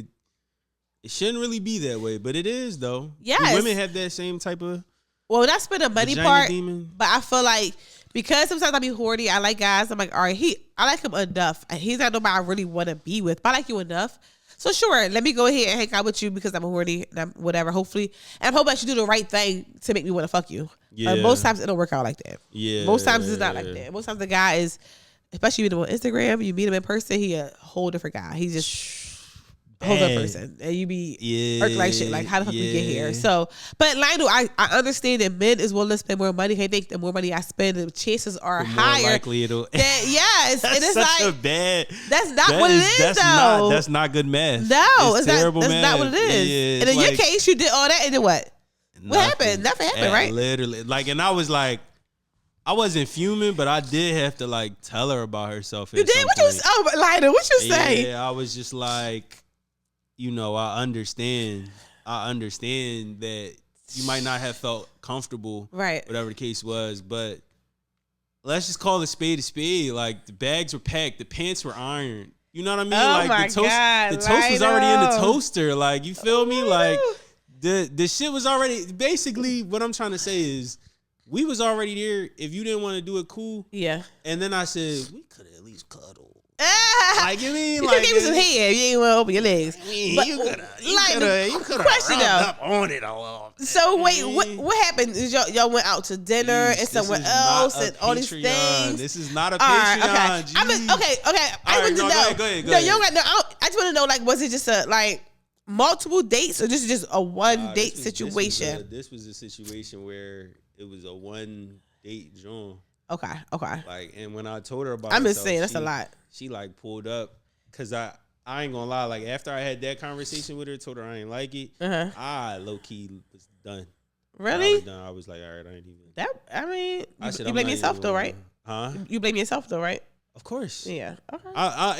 it shouldn't really be that way, but it is though. Yes. Do women have that same type of. Well, that's been the money part, demon? But I feel like because sometimes I be horny, I like guys. I'm like, all right, I like him enough. He's not nobody I really want to be with, but I like you enough. So sure, let me go ahead and hang out with you because I'm horny and I'm whatever. Hopefully, and I'm hoping that you do the right thing to make me want to fuck you. Yeah. Most times it don't work out like that. Yeah. Most times it's not like that. Most times the guy is, especially you meet him on Instagram, you meet him in person, he a whole different guy. He's just a whole other person, and you be irked like shit. Like how the fuck we get here? So, but Lionel, I understand that men is willing to spend more money. I think the more money I spend, the chances are higher. More likely it'll. Yes, that's it is such like a bad. That's not what it is though. That's not good math. No, it's terrible that's math. not what it is. Yeah, and in your case, you did all that, and then what? What happened? Nothing happened, right? Literally, like, and I was like, I wasn't fuming, but I did have to like tell her about herself. You did? What you? Oh, Lionel, what you say? Yeah, I was just like, I understand that you might not have felt comfortable, right? Whatever the case was, but let's just call a spade a spade. Like the bags were packed, the pants were ironed. You know what I mean? Oh like my God, the toast was already in the toaster. Like you feel me? Like the shit was already. Basically, what I'm trying to say is, we was already there. If you didn't want to do it, cool. Yeah. And then I said we could at least cuddle. Like you mean, you like could give me some head. You ain't want to open your legs. I mean, but you could have question though. up on it a little. So wait, what happened? Is y'all went out to dinner and somewhere else and all these things? This is not a Patreon. Okay. I want to know. Go ahead. No, you don't got no. I just want to know. Like, was it just a multiple dates or just a one date situation? This was a situation where it was a one date joint. Okay. Like, and when I told her about, I'm just saying that's a lot. She like pulled up because I ain't gonna lie. Like after I had that conversation with her, told her I ain't like it. I low key was done. Really? I was like, all right, I ain't even. That I mean, you I'm blame yourself though, right? Huh? You blame yourself though, right? Of course. Yeah. Okay.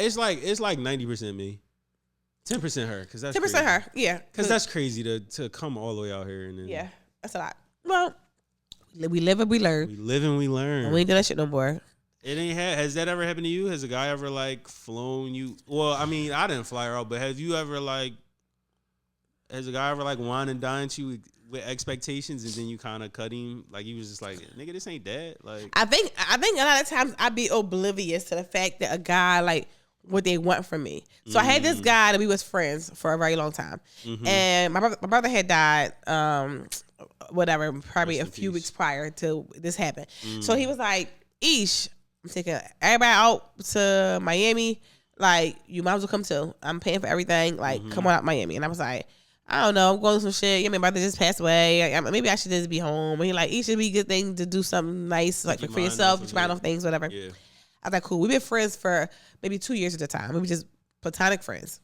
It's like 90% me, 10% her. Because that's 10% her. Yeah. Because that's crazy to come all the way out here and then. That's a lot. Well, we live and we learn. We live and we learn. And we ain't do that shit no more. It ain't has that ever happened to you? Has a guy ever like flown you? Well, I mean, I didn't fly her out, but has a guy ever like wine and dined you with expectations and then you kind of cut him? Like you was just like, nigga, this ain't that. Like I think a lot of times I'd be oblivious to the fact that a guy like what they want from me. So I had this guy that we was friends for a very long time, and my brother had died. Probably a few weeks prior to this happened. So he was like, "Ish, I'm taking everybody out to Miami. Like, you might as well come too. I'm paying for everything. Like, come on out Miami. And I was like, I don't know. I'm going through some shit. Yeah, my brother just passed away. Maybe I should just be home. And he like, it should be a good thing to do something nice, like for yourself, get your mind off things, whatever. Yeah. I was like, cool. We've been friends for maybe 2 years at the time. We were just platonic friends.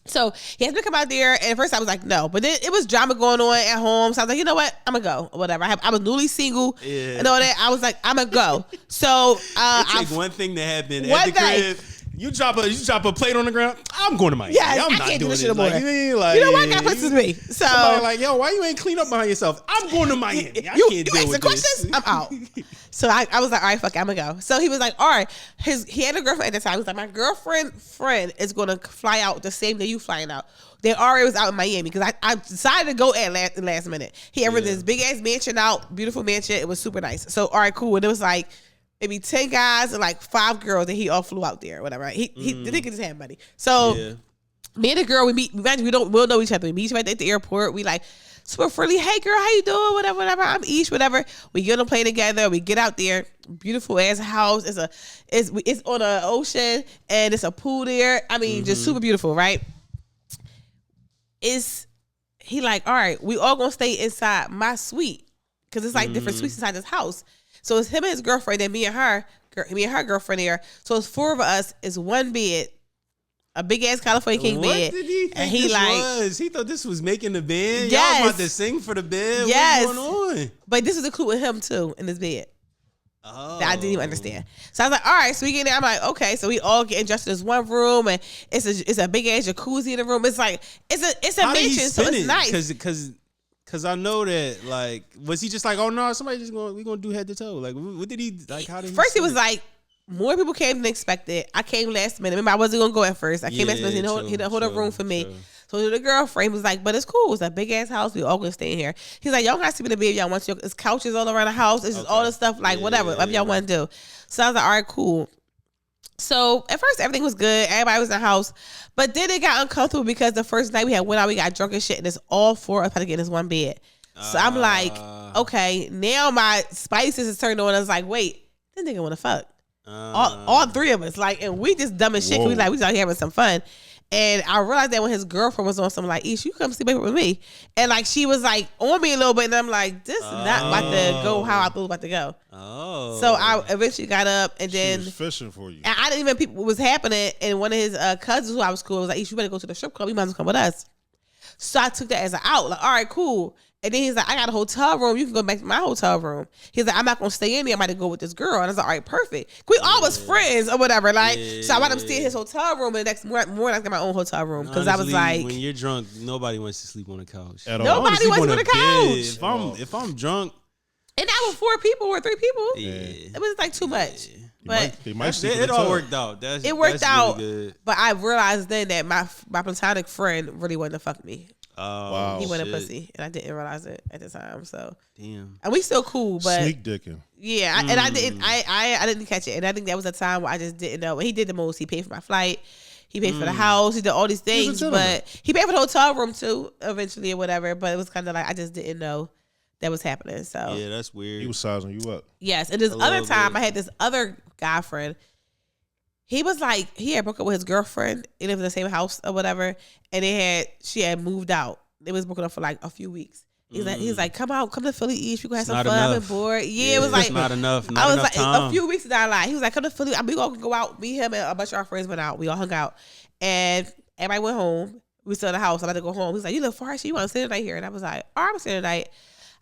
So he asked me to come out there, and at first I was like, no. But then it was drama going on at home, so I was like, you know what? I'm gonna go or whatever. I was newly single and all that. I was like, I'm gonna go. So it takes one thing to happen at the crib. You drop a plate on the ground. I'm going to Miami. Yeah, I'm I not can't do doing this this. shit no more. Like, you know what? God puts me. So somebody like, yo, why you ain't clean up behind yourself? I'm going to Miami. I can't deal with questions? this. I'm out. So I was like, all right, fuck it, I'm gonna go. So he was like, all right. He had a girlfriend at the time. He was like, my girlfriend friend is gonna fly out the same day you flying out. They already was out in Miami because I decided to go at last minute. He had rented this big ass mansion out, beautiful mansion. It was super nice. So all right, cool. And it was like maybe 10 guys and like 5 girls, and he all flew out there or whatever. Right? The nigga just had money. So me and the girl, we meet. We'll know each other. We meet right at the airport. We like super friendly. Hey girl, how you doing? Whatever. I'm Ish. Whatever. We get on a plane together. We get out there. Beautiful ass house. It's on an ocean and it's a pool there. I mean, just super beautiful, right? He like, all right, we all gonna stay inside my suite because it's like different suites inside this house. So it's him and his girlfriend and me and her girlfriend there. So it's 4 of us. It's one bed, a big ass California king bed. What did he think and he this like, was? He thought this was making the bed. Yes. Y'all about to sing for the bed. Yes. What's going on? But this is including him too in this bed. Oh. That I didn't even understand. So I was like, all right, so we get in there. I'm like, okay, so we all get dressed in this one room, and it's a big ass jacuzzi in the room. It's like it's a How did he mansion, so spin it's it? nice. Cause I know that, like, was he just like, oh no, somebody we gonna do head to toe? Like, what did he like? How did he? First, he spin was it? like, more people came than expected. I came last minute. Remember, I wasn't gonna go at first. I came last minute. He didn't hold a room for me. So the girlfriend was like, but it's cool. It's a big ass house. We all gonna stay in here. He's like, y'all got to sleep in the bed if y'all want to. It's couches all around the house. It's just all the stuff, like whatever y'all want to do. So I was like, all right, cool. So at first everything was good. Everybody was in the house. But then it got uncomfortable because the first night we got got drunk and shit, and it's all 4 of us had to get in this one bed. So I'm like, okay, now my spices is turned on. I was like, wait, this nigga want to fuck. All 3 of us, like, and we just dumb as shit. We was out here having some fun. And I realized that when his girlfriend was on something like, Ish, you come sleep over with me. And like, she was like on me a little bit. And I'm like, this is not about to go how I thought it was about to go. Oh. So I eventually got up and then. She was fishing for you. And I didn't even people what was happening. And one of his cousins who I was cool was like, Ish, you better go to the strip club. You might as well come with us. So I took that as an out. Like, all right, cool. And then he's like, I got a hotel room. You can go back to my hotel room. He's like, I'm not going to stay in there. I'm about to go with this girl. And I was like, all right, perfect. We all was friends or whatever. Like, so I wound up staying in his hotel room. And the next morning, I got my own hotel room. Because I was like. When you're drunk, nobody wants to sleep on the couch. Nobody wants to sleep on the couch. If I'm drunk. And that was 4 people or 3 people. Yeah. It was like too much. But it all worked out. It worked out. Really good. But I realized then that my platonic friend really wanted to fuck me. Oh, wow. He wanted pussy, and I didn't realize it at the time. So damn, and we still cool, but sneak dicking. Yeah, and I didn't. I didn't catch it, and I think that was a time where I just didn't know. And he did the most. He paid for my flight. He paid for the house. He did all these things, but he paid for the hotel room too, eventually or whatever. But it was kind of like I just didn't know that was happening. So yeah, that's weird. He was sizing you up. Yes, and this other time I had this other guy friend. He was like he had broke up with his girlfriend. They lived in the same house or whatever, and she had moved out. They was broken up for like a few weeks. He's like, come to Philly East. We gonna have some fun. I've been bored. Yeah, it was like not enough. I was enough like time. a few weeks down the line. He was like, come to Philly. We all can go out. Me, him, and a bunch of our friends went out. We all hung out, and everybody went home. We still in the house. I'm about to go home. He was like, you look far. So you want to stay the night here? And I was like, all right, I'm staying the night.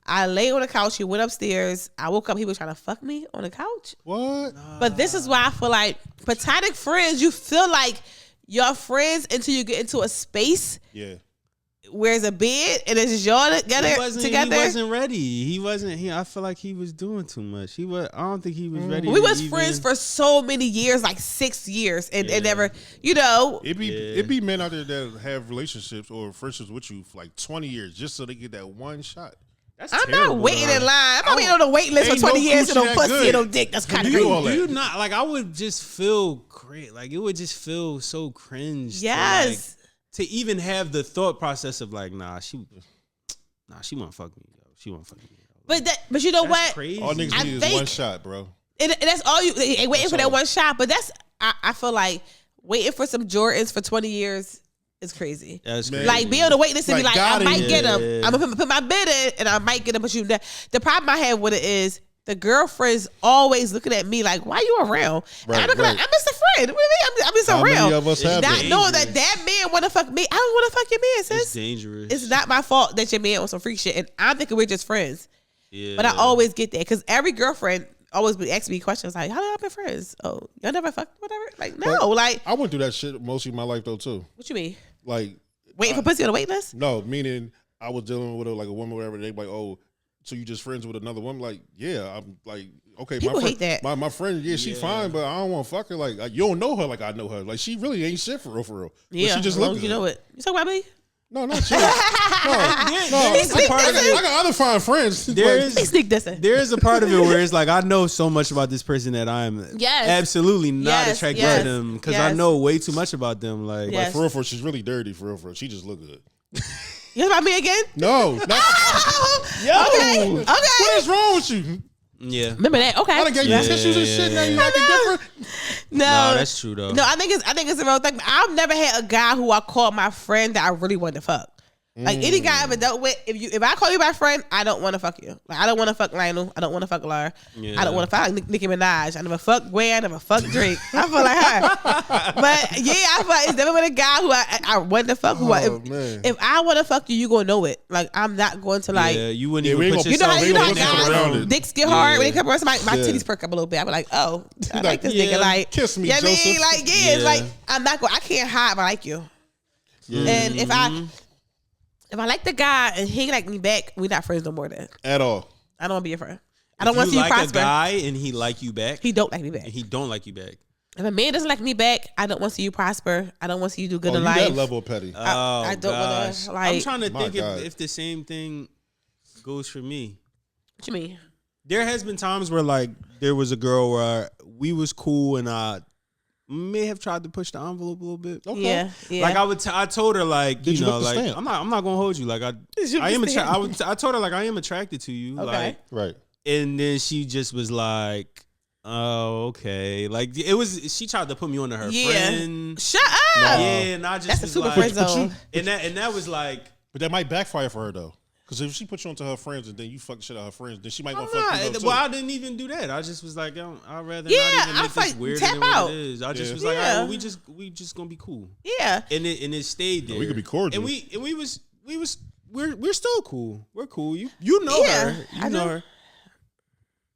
I lay on the couch. He went upstairs. I woke up. He was trying to fuck me on the couch. What? But this is why I feel like platonic friends. You feel like you're friends until you get into a space. Yeah. Where's a bed and it's just y'all together. He wasn't ready. I feel like he was doing too much. I don't think he was ready. We was friends for so many years, like 6 years, and never, It be men out there that have relationships or friendships with you for like 20 years just so they get that one shot. I'm not waiting in line. I'm not waiting on the wait list for 20 years and no pussy and no dick. That's kind of crazy. Do you not like? I would just feel great. Like it would just feel so cringe. Yes. To even have the thought process of like, she won't fuck me. She won't fuck me. But you know what? Crazy. All niggas need is one shot, bro. And that's all you ain't waiting for that one shot. But I feel like waiting for some Jordans for 20 years is crazy. That's Man. crazy. Like, be on the wait list and be like, I might get them. Yeah. I'm gonna put my bid in and I might get them. But the problem I have with it is the girlfriend's always looking at me like, why you around? Right, and I'm looking like, I'm just a friend. What do you mean? I'm just How around. many of us have Not that? knowing that man want to fuck me. I don't want to fuck your man, sis. It's dangerous. It's not my fault that your man on some freak shit. And I'm thinking we're just friends. Yeah. But I always get that because every girlfriend always be asking me questions like, how y'all been friends? Oh, y'all never fucked whatever? Like, no. But like, I went through that shit most of my life though too. what you mean? Like Waiting for pussy on the wait list? no, meaning I was dealing with a woman, whatever. They like, oh, so you just friends with another woman? Like, yeah, I'm like, okay, People my friend, hate that. My friend, yeah, she fine, but I don't want to fuck her. Like, you don't know her like I know her. Like, she really ain't shit for real, for real. But Yeah, she just as long look as good. you know it. You talking about me? No, not you. No, There's a part of I it. got other fine friends. There Like, is They sneak dissing. there is a part of it where it's like I know so much about this person that I'm Yes. absolutely not Yes, attracted yes, to them because I yes. know way too much about them. Like, Yes. like, for real, she's really dirty. For real, she just look good. You talking about me again? No, not, Okay. what Okay. is wrong with you? yeah, Remember that? Okay. I done gave you tissues and shit. Now you acting different. No, no, that's true though. No, I think it's a real thing. I've never had a guy who I called my friend that I really wanted to fuck. Like any guy I ever dealt with, if I call you my friend, I don't want to fuck you. Like I don't want to fuck Lionel. I don't want to fuck Lar. Yeah. I don't want to fuck like Nicki Minaj. I never fucked Gwen. I never fucked Drake. I feel like her. But yeah, I feel like it's never been a guy who I wanted to fuck. Man. If I want to fuck you, you gonna know it. Like I'm not going to like. yeah, you wouldn't Yeah, we even ain't put gonna- You yourself know how we ain't guys, gonna around it. dicks get hard when they Yeah. come around. My Yeah. titties perk up a little bit. I be like, oh, I like this Yeah. nigga. Like, Kiss me, yeah, I mean, Joseph. like, yeah, it's Yeah. like I'm not going. I can't hide if I like you. Yeah. And if I like the guy and he like me back, we not friends no more. Then At all. I don't want to be your friend. I don't If want to see you like prosper. a guy and he like you back, He don't like me back. and he don't like you back. If a man doesn't like me back, I don't want to see you prosper. I don't want to see you do good Oh, in you life. that level of petty. I don't wanna, gosh. like- I'm trying to My think God. if the same thing goes for me. What you mean? There has been times where like there was a girl where we was cool and I may have tried to push the envelope a little bit. Okay. Yeah, yeah. Like I told her like Did you know look the like stamp? I'm not gonna hold you like you I am look the I told her like I am attracted to you Okay. like Right. and then she just was like oh okay like it was she tried to put me on to her Yeah. friend Shut up. yeah and I just That's a was super like friend zone. and that was like But that might backfire for her though. Because if she puts you onto her friends and then you fuck shit out her friends, then she might I'm gonna fuck you not, up well, too. I didn't even do that. I just was like, I'd rather Yeah, not even I make like, this weirder tap than what out. it is. I just Yeah. was like, Yeah. all right, well, we just gonna be cool, Yeah. and it stayed there. we could be cordial. and we're still cool. We're cool. You know Yeah, her. I You know do. her.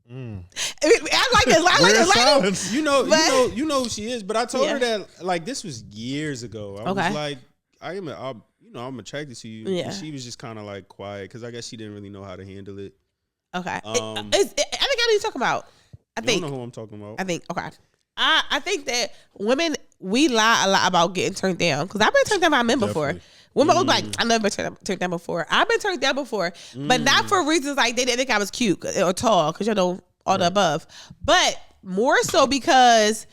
I like this. I like Rare this. silence. You know But- you know who she is. But I told her Yeah. that like this was years ago. I Okay. was like, I'm attracted to you. Yeah. And she was just kind of like quiet because I guess she didn't really know how to handle it. Okay. Um, I think I know what you're talking about. I You think. don't know who I'm talking about. I think. Okay. I think that women we lie a lot about getting turned down because I've been turned down by men before. Definitely. Women was like, I never been turned down before. I've been turned down before, but not for reasons like they didn't think I was cute or tall because you know all the above, but more so because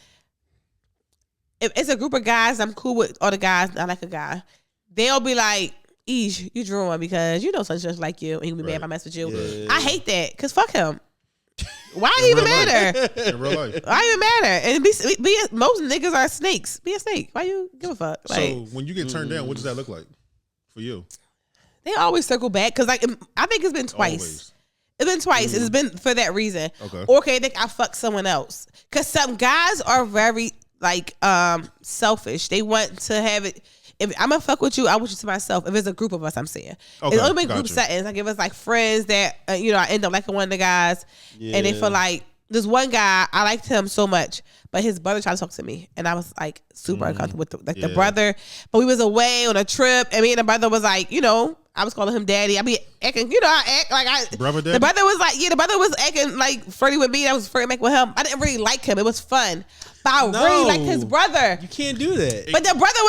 if it's a group of guys, I'm cool with all the guys. I like a guy. They'll be like, "Eesh, you drawing because you know such just like you, and he'll be mad if I mess with you." Yeah. I hate that because fuck him. Why he even real life. matter? In real life. Why even matter? And most niggas are snakes. Be a snake. Why you give a fuck? Like So when you get turned down, what does that look like for you? they always circle back because like I think it's been twice. Always. It's been twice. It's been for that reason. Okay. Or okay, I think I fucked someone else. Cause some guys are very like selfish. They want to have it. If I'm gonna fuck with you, I want you to myself. If it's a group of us, I'm saying. Okay, It's only been group gotcha. settings. Like if it's like friends that I end up liking one of the guys, and they Yeah. feel like this one guy I liked him so much, but his brother tried to talk to me, and I was like super uncomfortable with the Yeah. brother. But we was away on a trip, and me and the brother was like, I was calling him daddy. I be acting, I act like I. Brother daddy? The brother was like, the brother was acting like flirty with me. I was flirting with him. I didn't really like him. It was fun, but I really liked his brother. You can't do that. But the brother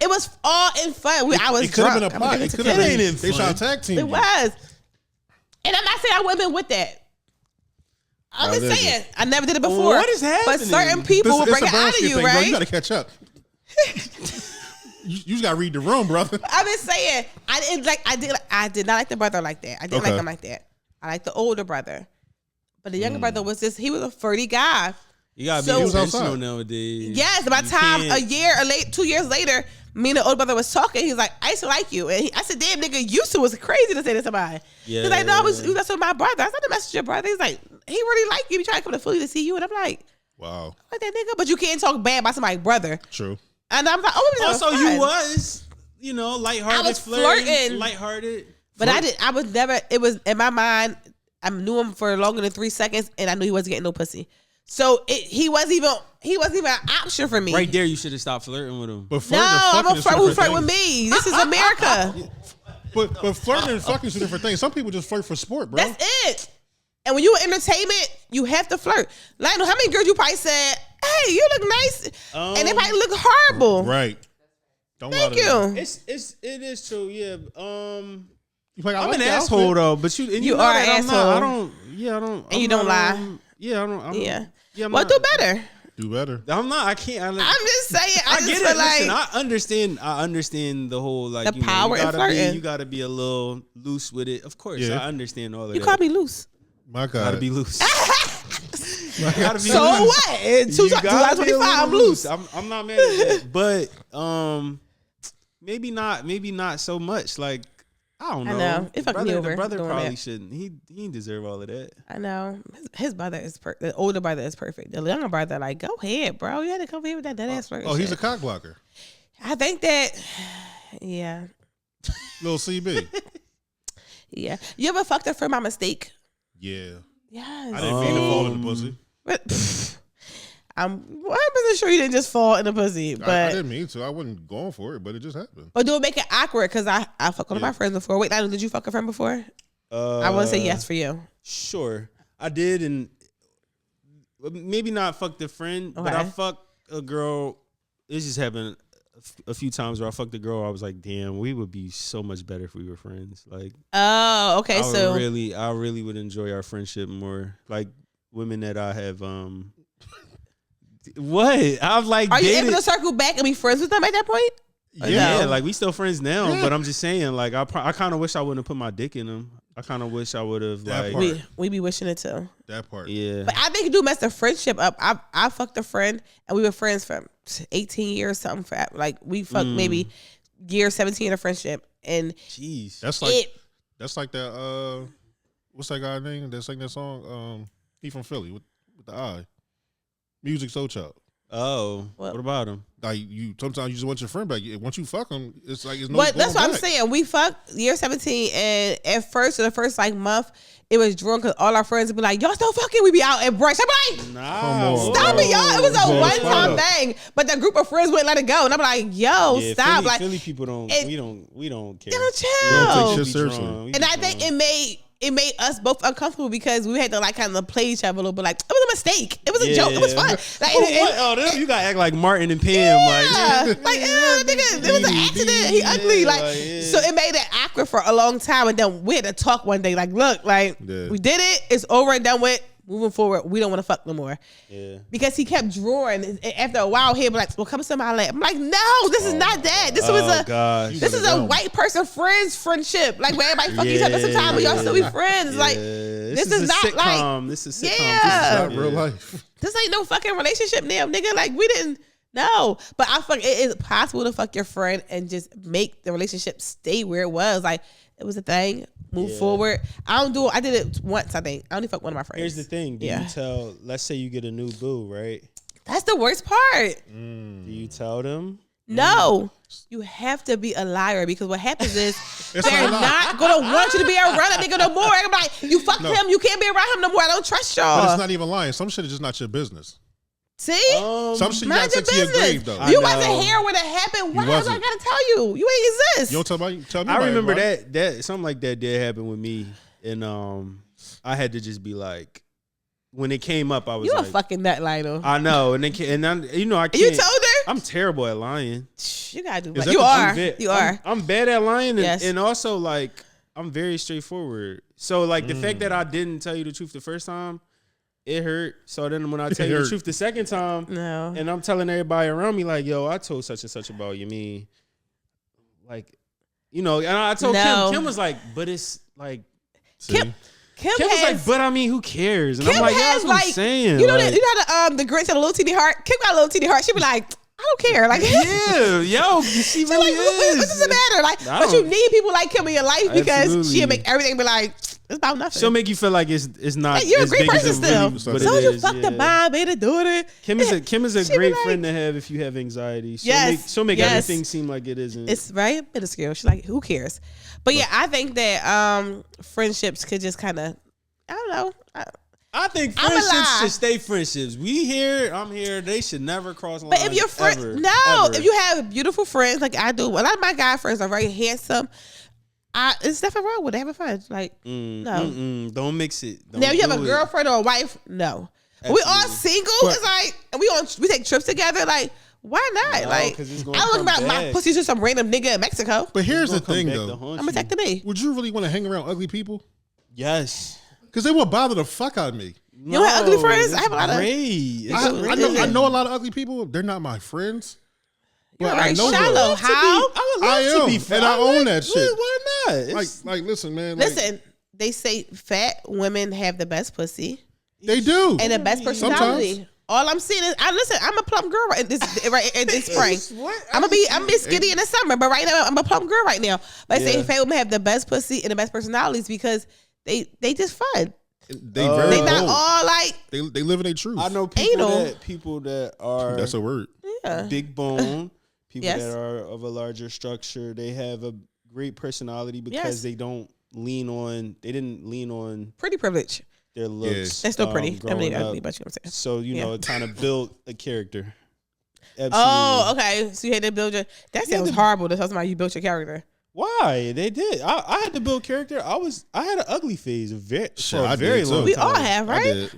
it was all in fun. I was It could have drunk. been a plot. It could have It ain't been. in They fun. trying to tag team It you. was. And I'm not saying I wouldn't have been with that. I'm Nah, just it saying. isn't. I never did it before. What is But happening? certain people will It's bring a it out of bullshit you, thing, bro. right? You got to catch up. you just got to read the room, brother. I've been saying I did not like the brother like that. I didn't like Okay. him like that. I like the older brother, but the younger brother was he was a flirty guy, You gotta be So- intentional nowadays. Yes, by the You time can't- 2 years later, me and the older brother was talking. He's like, I used to like you. And I said, damn, nigga, used to was crazy to say to somebody. Yeah. He's like, no, you messing with my brother. I said, I messed with your brother. He's like, he really like you. He trying to come to Philly to see you. And I'm like, Wow. like that nigga. But you can't talk bad about somebody's brother. True. And I'm like, oh, Also, you was, lighthearted, I was flirting, flirting. lighthearted. But I was never, it was in my mind, I knew him for longer than 3 seconds and I knew he wasn't getting no pussy. So he wasn't even an option for me. Right there, you should have stopped flirting with him. But flirting No, and I'm fucking a is flirt two who flirt different with things. me. This is America. But flirting and fucking is two different things. Some people just flirt for sport, bro. That's it. And when you in entertainment, you have to flirt. Like, how many girls you probably said, hey, you look nice. And they probably look horrible. Right. Don't Thank lie to me. you. It is true. Yeah. You like, I I'm like an the asshole outfit. though, but you You know are that an I'm not- asshole. I don't. Yeah, I don't. And you don't lie. Yeah, I don't. Yeah. Yeah, I'm Well, not, do better. Do better. I'm not. I can't. I'm just saying. I I just get feel it. like Listen, I understand. I understand the whole The power in you gotta flirting. you gotta be a little loose with it. Of course, Yeah. I understand all of you that. call me loose. My God. Gotta be loose. Gotta be So loose. what? In You gotta be a 2025, I'm little loose. I'm not mad at that, but maybe not so much. Like I don't know. I know. It fucked me over The brother doing probably that. shouldn't. He didn't deserve all of that. I know. His brother is the older brother is perfect. The younger brother, like, go ahead, bro. You had to come here with that ass flirt. Oh, he's a cock blocker. I think that, yeah. Little CB. Yeah. You ever fucked a friend by mistake? Yeah. Yes. I didn't mean to fall in the pussy. But I'm 100% sure you didn't just fall in the pussy. But I didn't mean to. I wasn't going for it, but it just happened. Or do it make it awkward? Because I fucked one of my friends before. Wait, Lionel, did you fuck a friend before? I want to say yes for you. Sure, I did, and maybe not fucked a friend, but I Okay. fucked a girl. This just happened a few times where I fucked a girl. I was like, damn, we would be so much better if we were friends. Like, Oh, okay. I really would enjoy our friendship more. Like women that I have. What I've like. Are you dated. able to circle back and be friends with them at that point? Yeah, No. like we still friends now, Yeah. but I'm just saying, like I kind of wish I wouldn't have put my dick in them. I kind of wish I would have That like, part. We be wishing it too. That part. yeah. But I think it do mess the friendship up. I fucked a friend and we were friends for 18 years, something for like we fucked maybe year 17 of friendship. And Jeez, That's like it that's like that. What's that guy name that sang that song? He from Philly with the eye. Music Soul Child. oh, What? what about him? Like you, sometimes you just want your friend back. Once you fuck him, it's like it's no. but that's going what I'm back. saying. We fucked year 17 and at first for the first like month it was drawn because all our friends would be like, y'all still fucking? We be out at brunch. I'm like, Nah, Come on. stop it, y'all. It was a Bro, one stop time it. thing. But the group of friends wouldn't let it go. And I'm like, yo, yeah, stop. Philly, Like, Philly people don't. it- We don't care. you know, don't chill. take shit seriously. And I think it made us both uncomfortable because we had to like kind of play each other a little bit. Like it was a mistake. It was a joke. It was fun. Like, You gotta act like Martin and Pam. yeah, Like, like nigga, it was an accident. He ugly. Like, yeah. so it made it awkward for a long time. And then we had to talk one day. Like, look, like Yeah. we did it. It's over and done with. Moving forward, we don't want to fuck no more. yeah. Because he kept drawing. And after a while, he'd be like, well, come to my lap. I'm like, no, this is not that. This was a gosh. this is a white person friendship. Like where everybody fuck each other sometimes, but y'all still be friends. Like this is a not sitcom. like This is sitcom. Yeah. Not real life. this ain't no fucking relationship now, nigga. Like we didn't no. But I fuck it is possible to fuck your friend and just make the relationship stay where it was. Like it was a thing. Move Yeah. forward. I did it once, I think. I only fucked one of my friends. Here's the thing. Do Yeah. you tell? Let's say you get a new boo, right? That's the worst part. Do you tell them? No. You have to be a liar because what happens is It's they're not a lie. not gonna want you to be around that nigga no more. I'm like, you fucked No. him, you can't be around him no more. I don't trust But y'all. it's not even lying. Some shit is just not your business. See? Some shit you Mind gotta your take to your business. grave though. You I wasn't know. here when it happened. Why do I wasn't. gotta tell you? You ain't exist. You don't tell me. Tell me. I about it, remember bro. that something like that did happen with me, and I had to just be like, when it came up, I was You a like, fucking nut, Lionel. I know, and then I You can't. told her? I'm terrible at lying. You gotta do Is better. that You the- are. Ve- You are. I'm bad at lying, and, Yes. and also like I'm very straightforward. So like the fact that I didn't tell you the truth the first time, it hurt. So then when I tell you the hurt. truth the second time, No. and I'm telling everybody around me like, yo, I told such and such about you. Mean like, and I told No. Kim. Kim was like, but it's like, See? Kim was has, like, but I mean, who cares? And Kim I'm like, yeah, has that's what like, I'm saying. you know, like, the Grinch had a little teeny heart. Kim got a little teeny heart. She be like, I don't care. Like, yeah, yo, she really like, is. what does it matter? Like, I but you don't- need people like Kim in your life because Absolutely. she'll make everything be like, it's about nothing. She'll make you feel like it's not. Like, you're a as great big as person it still. really- So but So it you is, fuck the yeah. mom, made a daughter. Kim is a She be great like- friend to have if you have anxiety. Yes, She'll make yes. everything seem like it isn't. It's very minuscule. She's like, who cares? But yeah, I think that friendships could just kind of, I don't know. I think I'm friendships alive. should stay friendships. We here, I'm here. They should never cross lines. But if your friend, ever, no, ever. if you have beautiful friends like I do, a lot of my guy friends are very handsome. It's nothing wrong with it. Having fun. Like, no. Don't mix it. Don't Now, if you have a do it. girlfriend or a wife, no. But we all Absolutely. single. But- It's like, and we take trips together. Like, why not? No, like, 'cause it's gonna I look come about my back. pussy to some random nigga in Mexico. But here's the It's gonna thing, come back to though. haunt I'm you. protecting me. Would you really want to hang around ugly people? Yes. Because they will bother the fuck out of me. You know what, ugly friends? I have a lot of. Great. It's I know a lot of ugly people. They're not my friends. You're But very I know shallow. them. How? I would love I to am, be and fat. I own that shit. Why not? It's- Like, listen, man. Like, Listen, they say fat women have the best pussy they do. and the best personality. Sometimes. All I'm saying is, I'm a plump girl right this spring. What? I'm gonna be skinny in the summer, but right now I'm a plump girl right now. But I say Yeah. fat women have the best pussy and the best personalities because they just fun. They very They not bold. all like They live in their truth. I know Anal. people that are That's a word. big bone, people Yes. that are of a larger structure. They have a great personality because Yes. they didn't lean on pretty privilege. their looks. They're still pretty. I mean, growing ugly, up. but you know what I'm saying. So Yeah. it kind of built a character. Absolutely. Oh, okay. So you had to build your. That sounds horrible. To tell somebody you built your character. Why they did? I had to build character. I had an ugly phase for a I very did, too. long We time. all have, I right? did.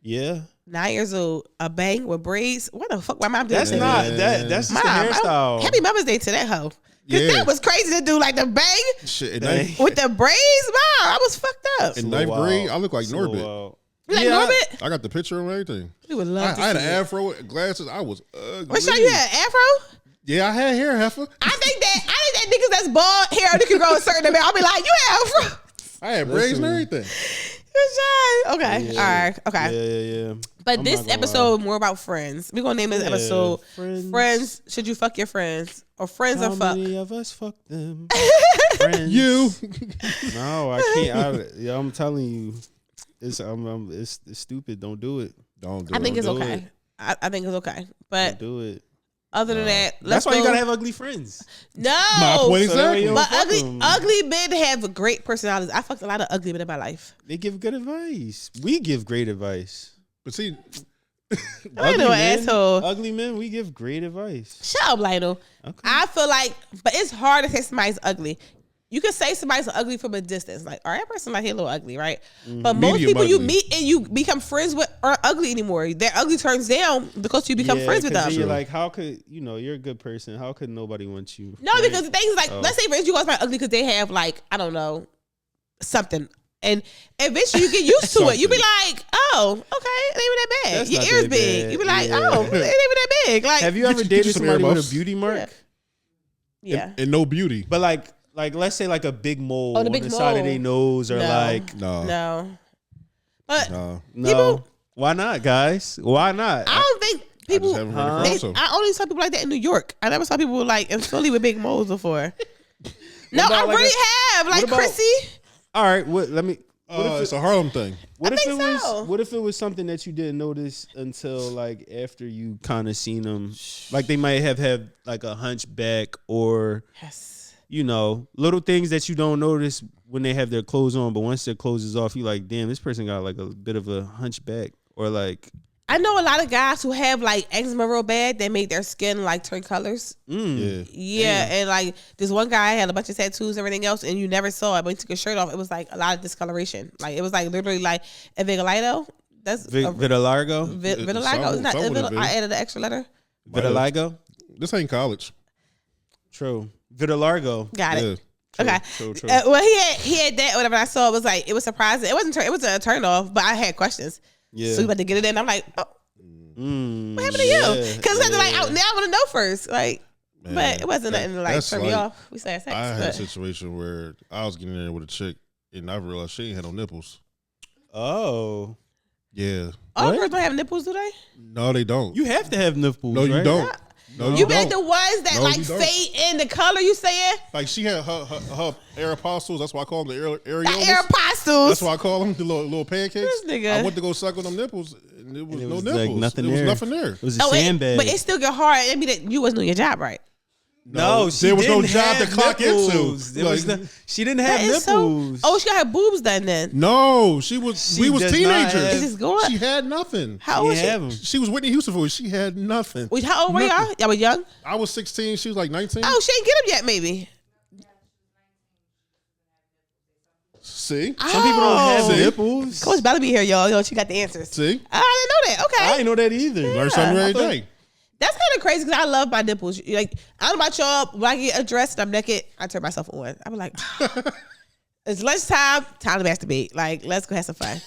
Yeah, 9 years old, a bang with braids. What the fuck? My mom did that's that. not that. That's just Mom, the hairstyle. Happy Mother's Day to that hoe. Cause Yeah. that was crazy to do, like the bang Shit. In Dang. ninth, with the braids. Mom, I was fucked up. in Slow ninth out. grade, I look like Slow Norbit. out. You like Yeah. Norbit? I got the picture and everything. We would love to I had see an it. afro, glasses. I was ugly. What show you had? Afro? Yeah, I had hair, heifer. I think that niggas that's bald hair they can grow a certain amount. I'll be like, you have afro. I had braids and Listen. everything. Good job. Okay. Yeah. All right. Okay. Yeah. But I'm this not gonna episode more about friends. We're gonna name this Yeah, episode friends. Friends. Should you fuck your friends? Or friends How or fuck? many of us fuck them? Friends. You. No, I can't. I'm telling you, it's stupid. Don't do it. Don't do I think it. it's do okay. it. I think it's okay. Don't But do it. other than that, That's let's why you go- gotta have ugly friends. No. My point So that way exactly. you don't But fuck ugly, them. ugly men have great personalities. I fucked a lot of ugly men in my life. They give good advice. We give great advice. But see, I ain't no men, asshole. Ugly men, we give great advice. Shut up, Lionel. Okay. I feel like, but it's hard to say somebody's ugly. You can say somebody's ugly from a distance. Like, all right, that person like he a little ugly, right? But most Medium people you ugly. meet and you become friends with aren't ugly anymore. Their ugly turns down because you become friends with 'cause them. then you're like, how could you're a good person? How could nobody want you? No, Right? because the thing is like, Oh. let's say for instance you call somebody ugly because they have like, I don't know, something. And eventually you get used to it. You be like, oh, okay, it ain't even that bad. That's Your not ears that big. bad. You be like, Yeah. oh, it ain't even that big. Like, Have you ever Get you dated some somebody with earmuffs. a beauty mark? yeah. and no beauty. But like let's say like a big mole Oh, the on big the side of mole. their nose, or No. like No. But No. no. People- Why not, guys? Why not? I don't think I people. just haven't run Huh? across them. I only saw people like that in New York. I never saw people like in Philly with big moles before. No, I about, like, really have. Like about- Chrissy. All right, what? Let me. What if It's a Harlem thing. What I if think it was? so. What if it was something that you didn't notice until like after you kind of seen them? Like they might have had like a hunchback, or Yes. little things that you don't notice when they have their clothes on, but once their clothes is off, you like, damn, this person got like a bit of a hunchback, or like, I know a lot of guys who have like eczema real bad. They make their skin like turn colors. Yeah. Yeah, and like this one guy had a bunch of tattoos and everything else, and you never saw it. When he took his shirt off, it was like a lot of discoloration. Like it was like literally like a vitiligo. That's vitiligo, vitiligo. It's not. Some would have been. I added an extra letter. vitiligo. This ain't college. True, vitiligo. Got it. Yeah. Okay. True. Well, he had that. Whatever I saw, it was like it was surprising. It wasn't. It was a turn off, but I had questions. Yeah. So we about to get it in. I'm like, oh, what happened to yeah, you? Because like now I want to know first. Like, Man, but it wasn't nothing to like that's turn me like- off. We said sex. I had a But situation where I was getting in there with a chick and I realized she ain't had no nipples. Oh. Yeah. All What? girls don't have nipples, do they? No, they don't. You have to have nipples. No, you right? don't. No, You don't. meant the ones that No, like you don't. fade in the color? You saying Like she had her air apostles. That's why I call them the the areolas. air apostles? That's why I call them the little pancakes. This nigga. I went to go suck on them nipples, and it was And it no was, nipples. like, nothing it was there. nothing there. It was a Oh, sandbag. but it still get hard. I mean, that you wasn't doing your job right. no, she there was no didn't job have to clock nipples. into. There was Like, no, she didn't That have is so. nipples. Oh, she got her boobs done then. no, she was. She We was does not teenagers. have- Is this going? She had nothing. How old She was have she? 'em. She was Whitney Houston for it. She had nothing. Wait, how old were y'all? Y'all were young. I was 16. She was like 19. Oh, she ain't get them yet. Maybe. See, Some people don't have See? nipples. Coach Bella be here, y'all. Yo, she got the answers. see, I didn't know that. Okay. I didn't know that either. learn something every I thought- day. That's kind of crazy because I love my nipples. Like, I don't know about y'all, when I get undressed and I'm naked, I turn myself on. I'm like, it's lunchtime, time to masturbate. Like, let's go have some fun.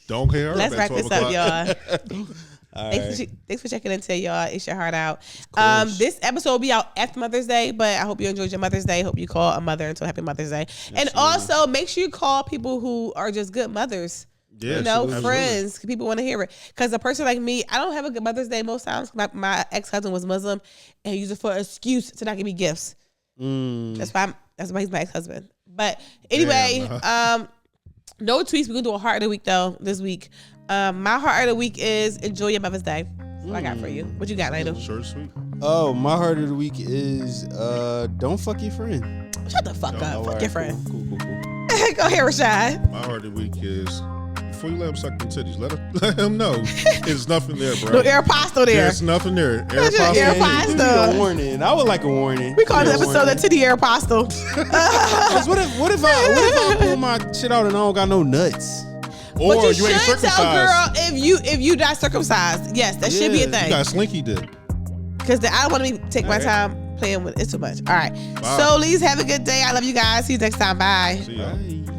Don't care. Let's At wrap 12 this up, o'clock. y'all. All Thanks, right. thanks for checking in today, y'all. It's your heart out. course. This episode will be out after Mother's Day, but I hope you enjoyed your Mother's Day. Hope you call a mother until Happy Mother's Day. And also, make sure you call people who are just good mothers. Yeah, You know, absolutely. friends, people want to hear it. Because a person like me, I don't have a good Mother's Day most times. My ex-husband was Muslim, and he used it for an excuse to not give me gifts. That's why he's my ex-husband. But anyway, no tweets. We're gonna do a heart of the week though this week. My heart of the week is enjoy your Mother's Day. That's what I got for you. What you got, Lionel? Short and sweet. Oh, my heart of the week is don't fuck your friend. Shut the fuck up. Oh, Fuck all your right, friend. Cool. Go ahead, Rashad. My heart of the week is before you let him suck them titties, let him know there's nothing there, bro. No air pasta there. There's nothing there. Air Just pasta. air Yeah, pasta. you need a warning. I would like a warning. We call this Yeah, episode the warning. titty air pasta. 'Cause what if I pull my shit out and I don't got no nuts? Or But you you ain't should tell circumcised. girl if you not circumcised. Yes, that should be a Yeah, You got thing. a slinky dick. Because I don't want to take my Alright. time playing with it. It's too much. All right. Bye. So, ladies, have a good day. I love you guys. See you next time. Bye. See ya. Bye.